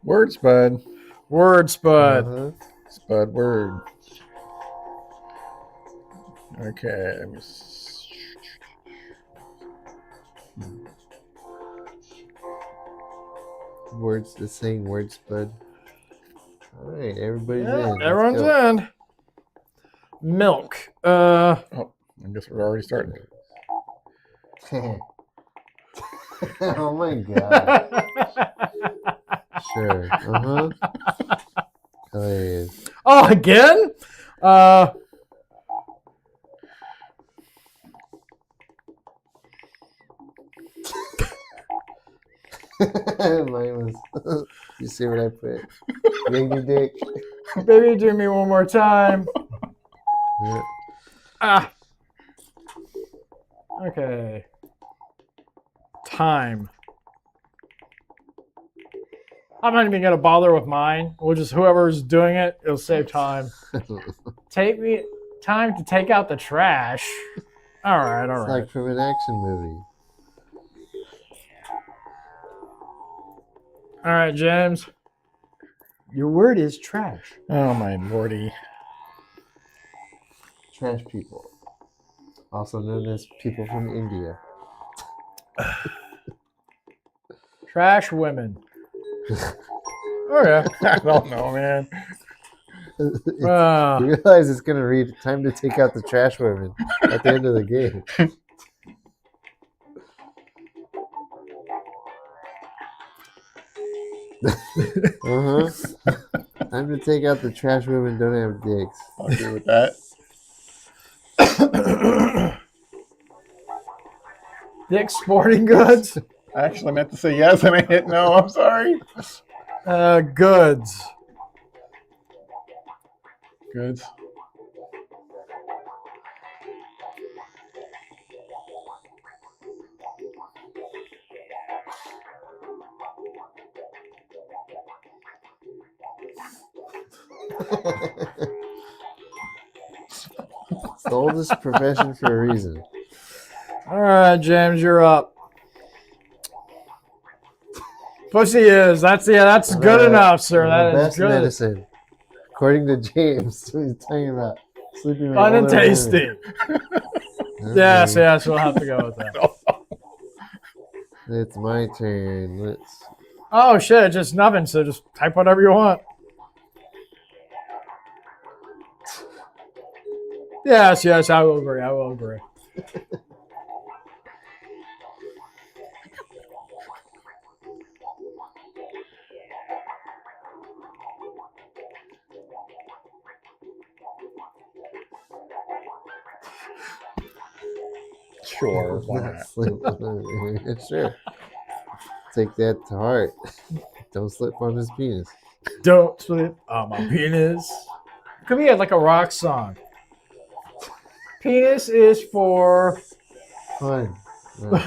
Word Spud. Word Spud. Spud word. Okay. Let me Words, the same Word Spud. All right, everybody's in. Everyone's in. Milk. Oh, I guess we're already starting. Oh my God. Sure. Hilarious. Oh, again? Mine was. You see what I put? Baby dick. Baby, do me one more time. Yeah. Okay. Time. I'm not even gonna bother with mine. We'll just whoever's doing it, it'll save time. Time to take out the trash. All right. It's like from an action movie. All right, James. Your word is trash. Oh my lordy. Trash people. Also known as people from India. Trash women. Oh, yeah. I don't know, man. You realize it's going to read time to take out the trash women at the end of the game. Time to take out the trash women don't have dicks. I'll agree with that. Dick's Sporting Goods. I actually meant to say yes and I hit no. I'm sorry. Goods. Goods. It's the oldest profession for a reason. All right, James, you're up. Pussy is. That's good enough, sir. The That is best good. medicine, according to James. What he's talking about sleeping with older Untasty. women. Yes, Okay, yes, we'll have to go with that. it's my turn. Let's. Oh shit, just nothing. So just type whatever you want. Yes, yes, I will agree. I will agree. Sure, why Not not? sleep. Sure. Take that to heart. Don't slip on his penis. Don't sleep on my penis. Could be like a rock song. Penis is for. Fun. There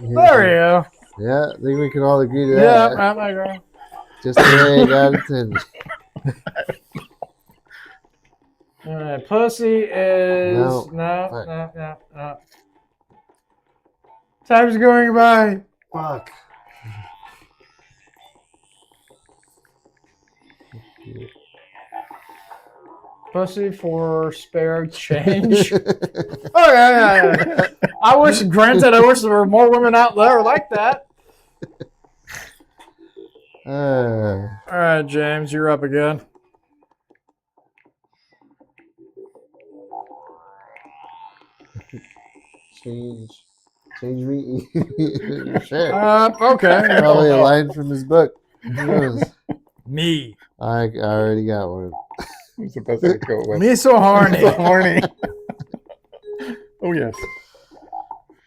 you go. Yeah, I think we can all agree to Yeah, that. I'm agree. Just the way I got intended. All right, pussy is No. no. Time's going by. Fuck. Pussy for spare change. Oh yeah. I wish there were more women out there like that. All right, James, you're up again. Change me. Sure. Okay. Probably a line from his book. Who knows? Me. I already got one. Who's the best to go with? Me so horny. So horny. Oh yes.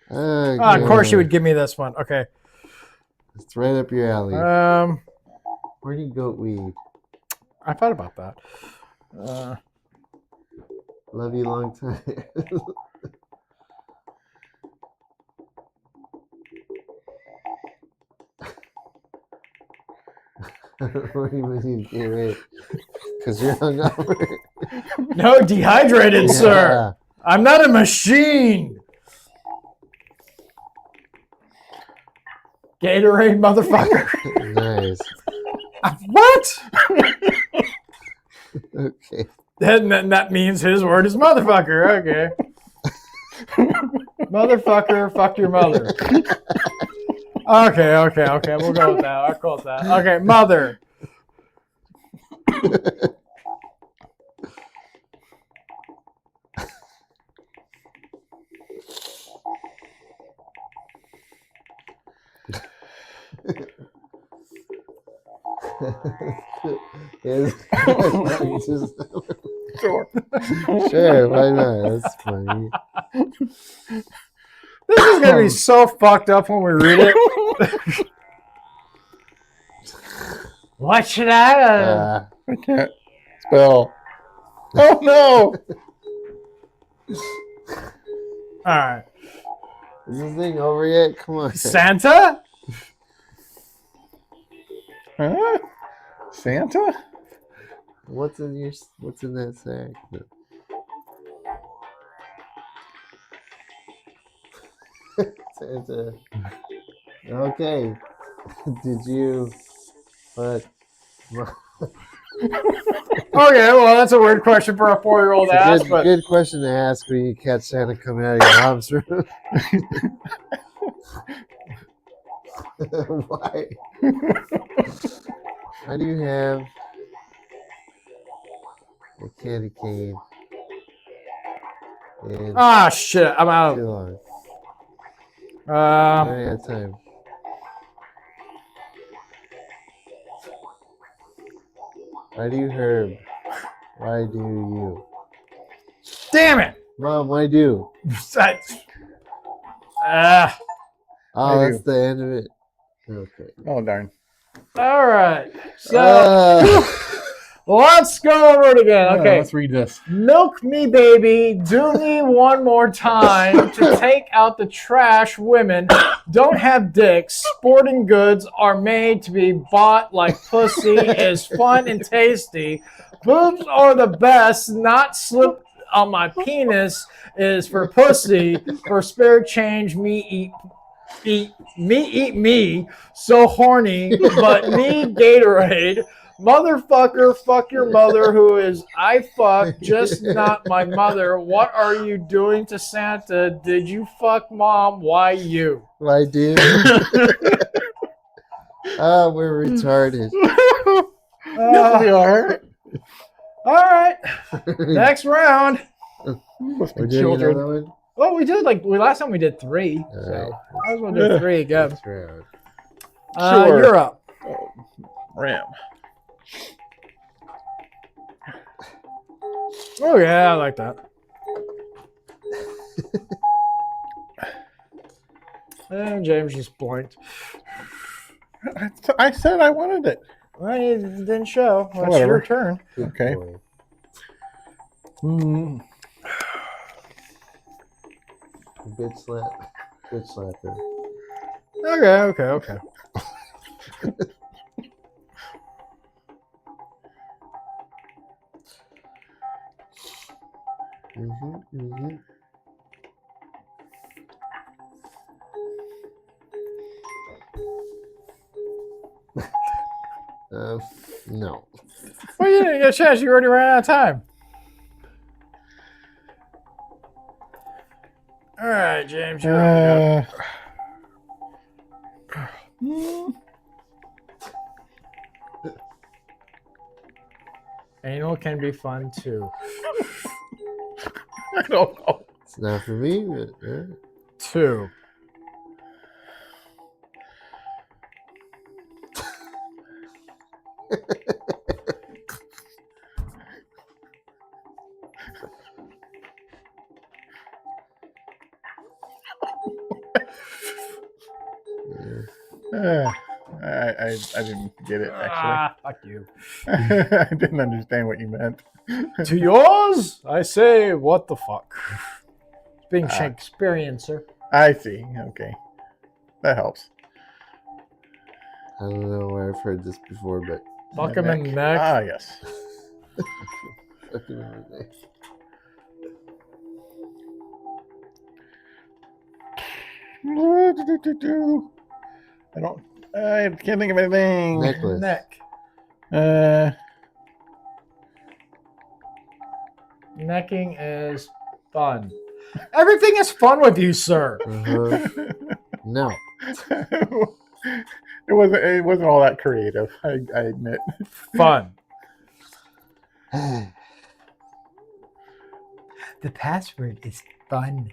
Of course you would give me this one. Okay. It's right up your alley. Where do you goat weed? I thought about that. Love you long time. What do you mean you can't? Because you're hungover. No, dehydrated, sir. I'm not a machine. Gatorade, motherfucker. Nice. What? Okay. Then that means his word is motherfucker. Okay. Motherfucker, fuck your mother. Okay. We'll go with that. I'll call it that. Okay, mother. Sure, why not? That's funny. This is gonna be so fucked up when we read it. What should I? I can't spell. Oh no! All right. Is this thing over yet? Come on. Santa? Huh? Santa? What's in that sack? Santa. Okay. Did you fuck? Okay, well, that's a weird question for a 4-year-old to ask, but Good question to ask when you catch Santa coming out of your mom's room. Why? Why do you have a candy cane? And shit, I'm out. too long. I ain't got time. Why do you herb? Why do you? Damn it! Mom, why do? Oh, that's the end of it. Okay. Oh darn. All right. So let's go over it again. Okay. Let's read this. Milk me, baby. Do me one more time to take out the trash. Women don't have dicks. Sporting goods are made to be bought like pussy is fun and tasty. Boobs are the best. Not slip on my penis is for pussy. For spare change, me eat me. So horny, but need Gatorade. Motherfucker, fuck your mother who is I fuck, just not my mother. What are you doing to Santa? Did you fuck mom? Why you? Why, dude? Oh, we're retarded. Yes, we are. All right. Next round. Must be We're doing children. another one? Well, we did last time we did 3. All So right. I was going to do 3 again. Next round. Sure. You're up. Oh, Ram. Oh, yeah, I like that. And James just blinked. I said I wanted it. Well, you didn't show. Well, it's Whatever. your turn. Good Okay. boy. Good slap. Good slapper. Okay. Mm-hmm. No. Well, you didn't get a chance. You already ran out of time. All right, James, you're up. Anal can be fun too. I don't know. It's not for me, but 2. I didn't get it, actually. Fuck you. I didn't understand what you meant. To yours, I say, what the fuck? Being Shakespearean, sir. I see. Okay. That helps. I don't know where I've heard this before, but Fuck him in the neck. Ah, yes. fucking in the neck. I can't think of anything. Necklace. Neck. Necking is fun. Everything is fun with you, sir. No. It wasn't all that creative, I admit. Fun. The password is fun.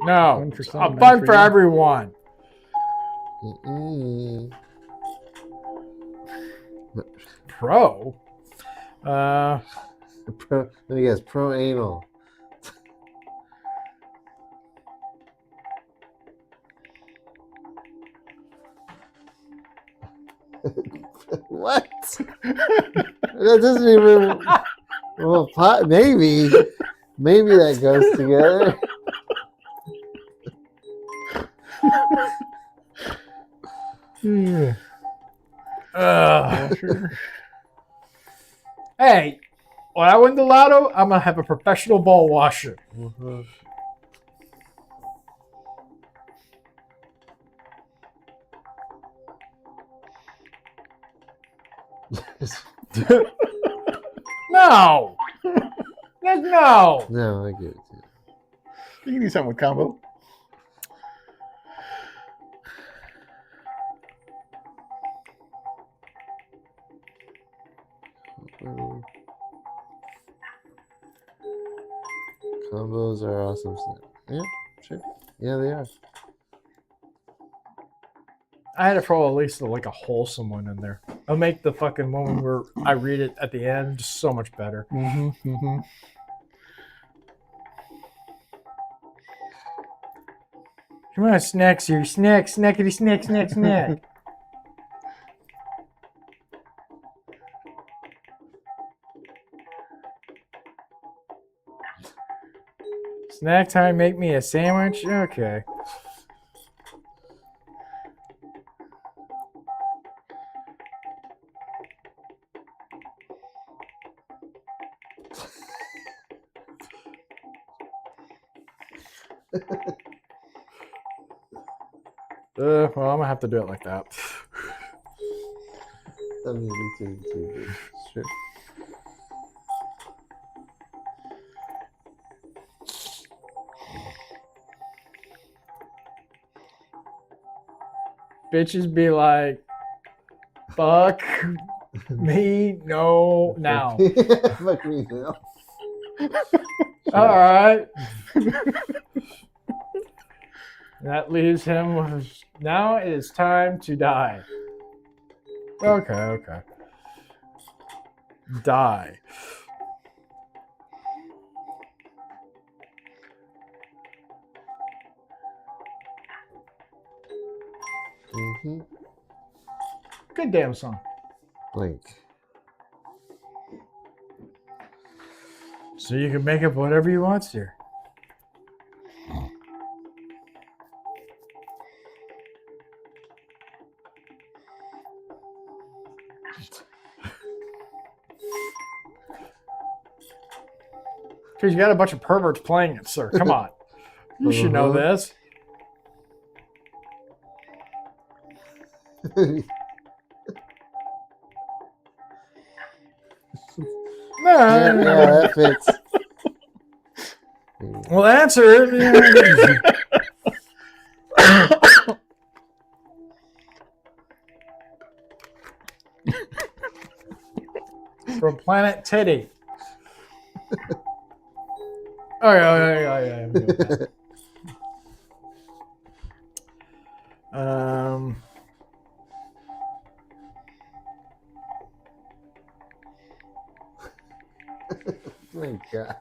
No, Fun for some, fun none for you. everyone. Pro. Let me guess. Pro anal. What? That doesn't even. Well, maybe that goes together. Sure. Hey, when I win the lotto, I'm gonna have a professional ball washer. No. No. No, I get it. Too. You can do something with combo. Combos are awesome. Yeah, sure. Yeah, they are. I had to throw at least like a wholesome one in there. I'll make the fucking one where I read it at the end just so much better. Come on, snacks here. Snack, snackety, snack, snack, snack. Snack time, make me a sandwich? Okay. Well, I'm gonna have to do it like that. I mean, me too. Sure. Bitches be like, fuck me, no, now. Fuck me now. All right. That leaves him with, now it is time to die. Okay. Die. Mm-hmm. Good damn song. Blink. So you can make up whatever you want here. Because you got a bunch of perverts playing it, sir. Come on. You should know this. Yeah, that fits. Well, answer it. From Planet Titty. Oh, yeah. I'm doing that. My God.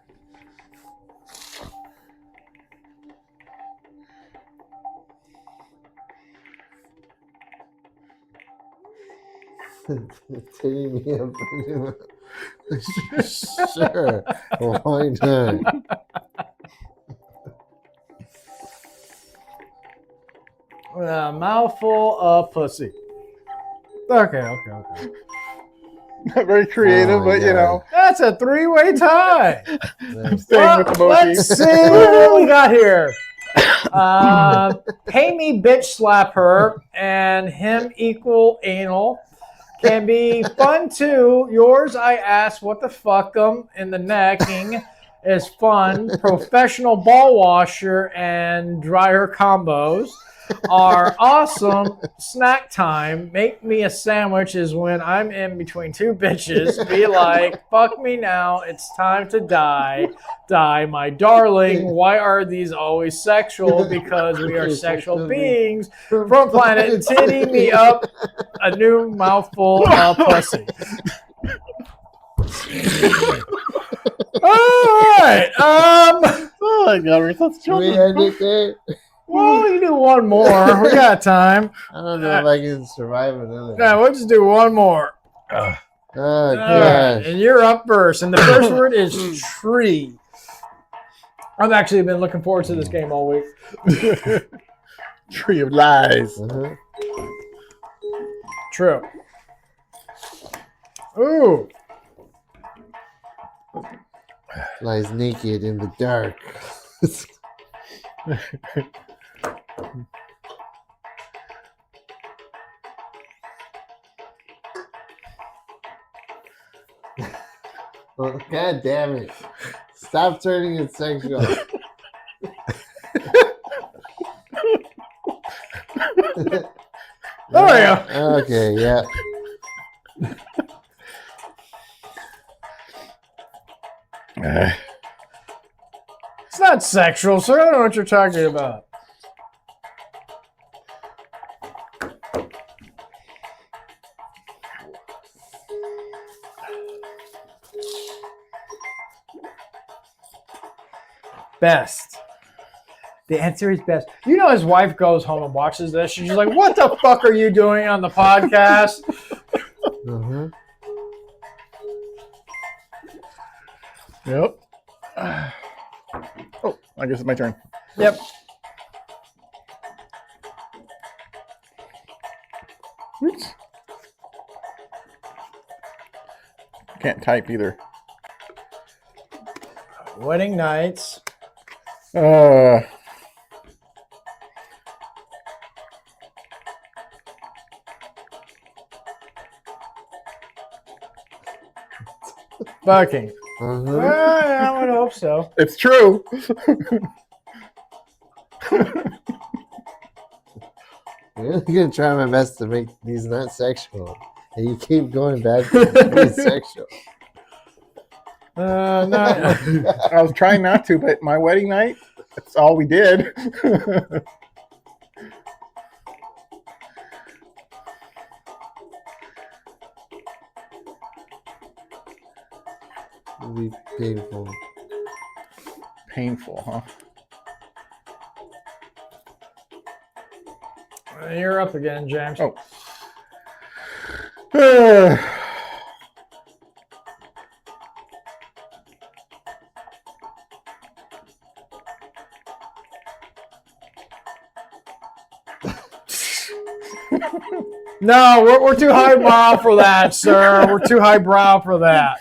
Titty me up. Sure. Why not? A mouthful of pussy. Okay. Not very creative, Oh, but you yeah. know. That's a three-way tie. I'm staying with the mochi. Let's see what we got here. Pay me bitch slap her and him equal anal. Can be fun too. Yours I ask what the fuck 'em in the necking is fun. Professional ball washer and dryer combos are awesome. Snack time. Make me a sandwich is when I'm in between two bitches. Be like, fuck me now. It's time to die. Die, my darling. Why are these always sexual? Because we are sexual beings. From Planet Titty me up a new mouthful of pussy. All right. Oh my God, we're such Can we children. end it there? Well, we can do one more. We got time. I don't know if I can survive another. Yeah, we'll just do one more. Oh, All gosh. right, and you're up first. And the first word is tree. I've actually been looking forward to this game all week. Tree of lies. Uh-huh. True. Ooh. Lies naked in the dark. Oh, God damn it. Stop turning it sexual. There we go. Okay, yeah. It's not sexual, sir. I don't know what you're talking about. Best. The answer is best. You know, his wife goes home and watches this. She's like, what the fuck are you doing on the podcast? Uh-huh. Yep. Oh, I guess it's my turn. Yep. Oops. Can't type either. Wedding nights. Fucking. Uh-huh. Well, I would hope so. It's true. I'm really gonna try my best to make these not sexual, and you keep going back to being sexual. No. I was trying not to, but my wedding night, that's all we did. It'd be painful. Painful, huh? You're up again, James. Oh. No, we're too highbrow for that, sir. We're too highbrow for that.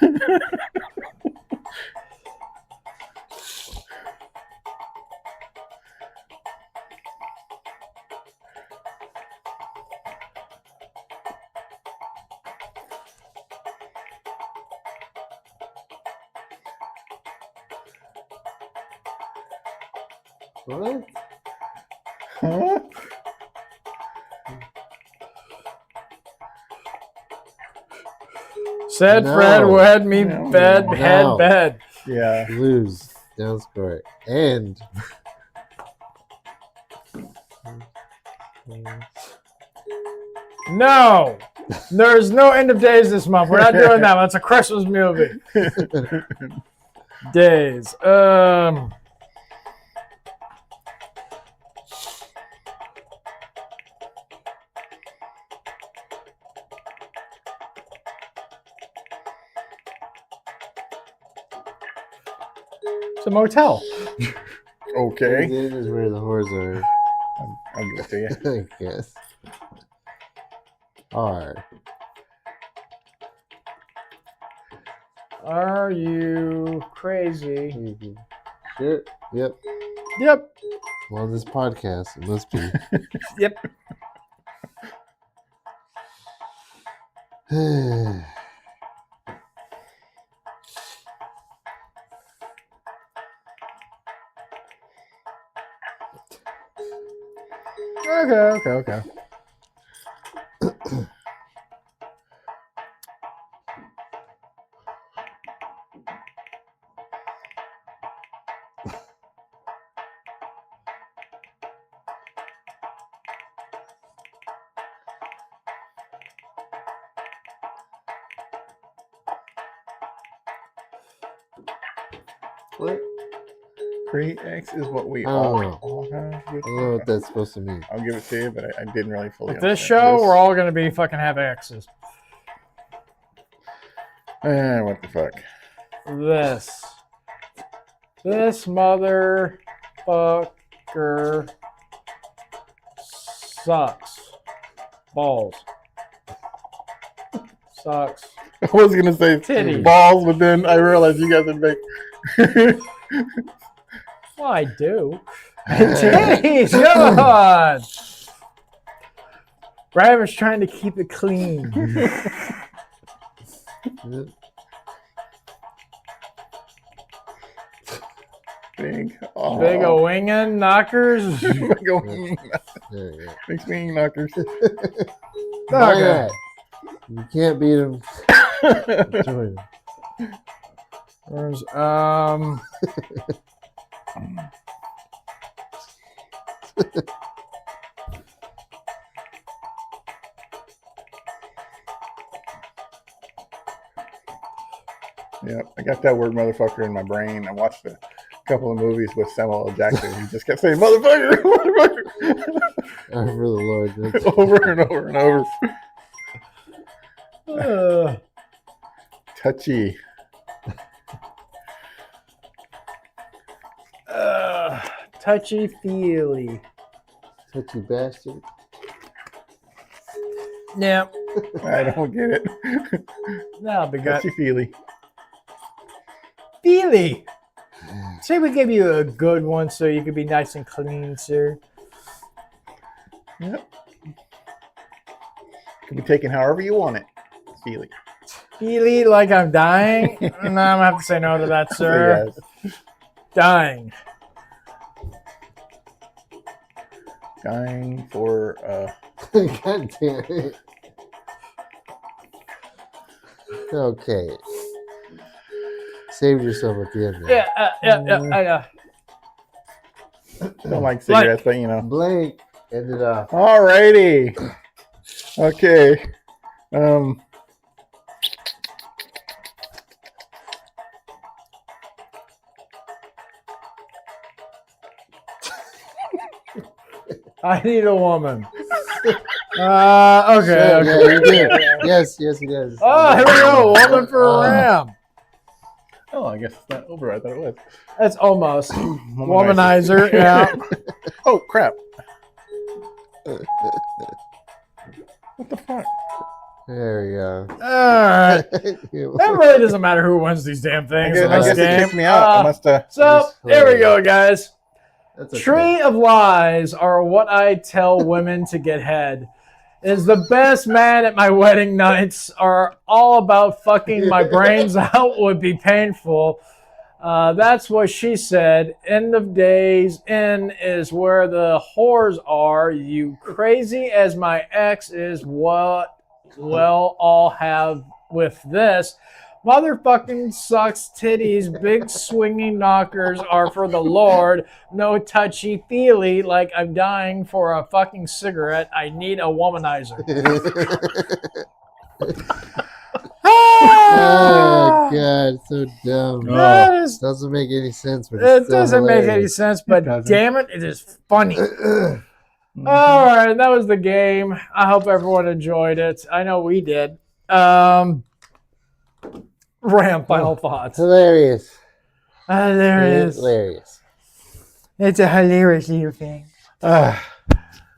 What? Huh? Said No. Fred wed me No. bed, No. head, bed. Yeah. Lose. Down score. And No. There's no end of days this month. We're not doing that. That's a Christmas movie. Days. It's a motel. Okay. this is where the whores are. I'll give it to you. I guess. R. Are you crazy? Mhm. Sure. Yep. Yep. Well, this podcast, it must be. Yep. Okay. What? Pre-X is what we I all don't know. have. I don't know what that's supposed to mean. I'll give it to you, but I didn't really fully With this understand show, we're all going to be fucking have X's. What the fuck? This motherfucker sucks. Balls. Sucks. I was gonna say Titties. balls, but then I realized you guys would make. Well, I do. Jeez, God. Brad was trying to keep it clean. Yep. Big Big winging knockers. Big There you go. Big swinging knockers. Why Okay. not? You can't beat him. Join him. Where's, Yeah, I got that word motherfucker in my brain. I watched a couple of movies with Samuel L. Jackson. He just kept saying motherfucker, motherfucker, For the Lord. That's- over and over and over. Touchy. touchy feely. Touchy bastard. Yeah. I don't get it. That'll be good. Touchy feely. Feely. Say we give you a good one so you could be nice and clean, sir. Yep. Can be taken however you want it. Feely. Feely like I'm dying? No, I'm gonna have to say no to that, sir. Yes. Dying. Dying for God damn it. Okay. Saved yourself at the end there. Yeah. don't like cigarettes, but you know. Blank ended off. Alrighty. Okay. I need a woman. Okay. Yeah, Okay. you do. Yes, he does. Oh, here we go. Woman for Ram. Oh, I guess it's not over. I thought it was. That's almost. Womanizer. Yeah. Oh, crap. What the fuck? There we go. All right. It really doesn't matter who wins these damn I things guess, in I this guess it game. kicked me out. I must have. So, here we go, guys. That's okay. Tree of lies are what I tell women to get head. Is the best man at my wedding nights are all about fucking my brains out would be painful. That's what she said. End of days in is where the whores are. You crazy as my ex is what we'll all have with this. Motherfucking sucks titties, big swinging knockers are for the Lord. No touchy feely like I'm dying for a fucking cigarette. I need a womanizer. Oh God, so dumb. That is- Doesn't make any sense. But it doesn't make any sense, but damn it, it is funny. All right, that was the game. I hope everyone enjoyed it. I know we did. Ram, final thoughts. Hilarious. Hilarious. Hilarious. It's a hilarious little thing.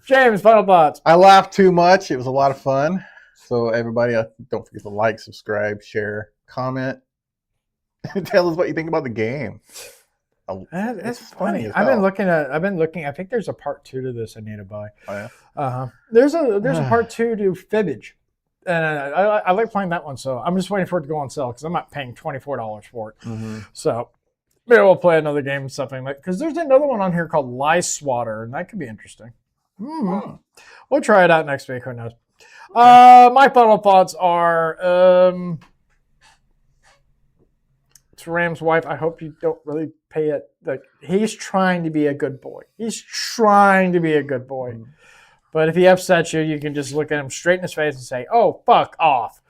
James, final thoughts. I laughed too much. It was a lot of fun. So everybody, don't forget to like, subscribe, share, comment. Tell us what you think about the game. It's It's funny. funny as I've been hell. looking. I think there's a part 2 to this I need to buy. Oh, yeah. There's a part 2 to Fibbage. And I like playing that one, so I'm just waiting for it to go on sale because I'm not paying $24 for it. Mm-hmm. So maybe we'll play another game, something like, because there's another one on here called Lie Swatter, and that could be interesting. We'll try it out next week. Who knows? My final thoughts are to Ram's wife. I hope you don't really pay it. Like, he's trying to be a good boy. But if he upsets you, you can just look at him straight in his face and say, "Oh, fuck off."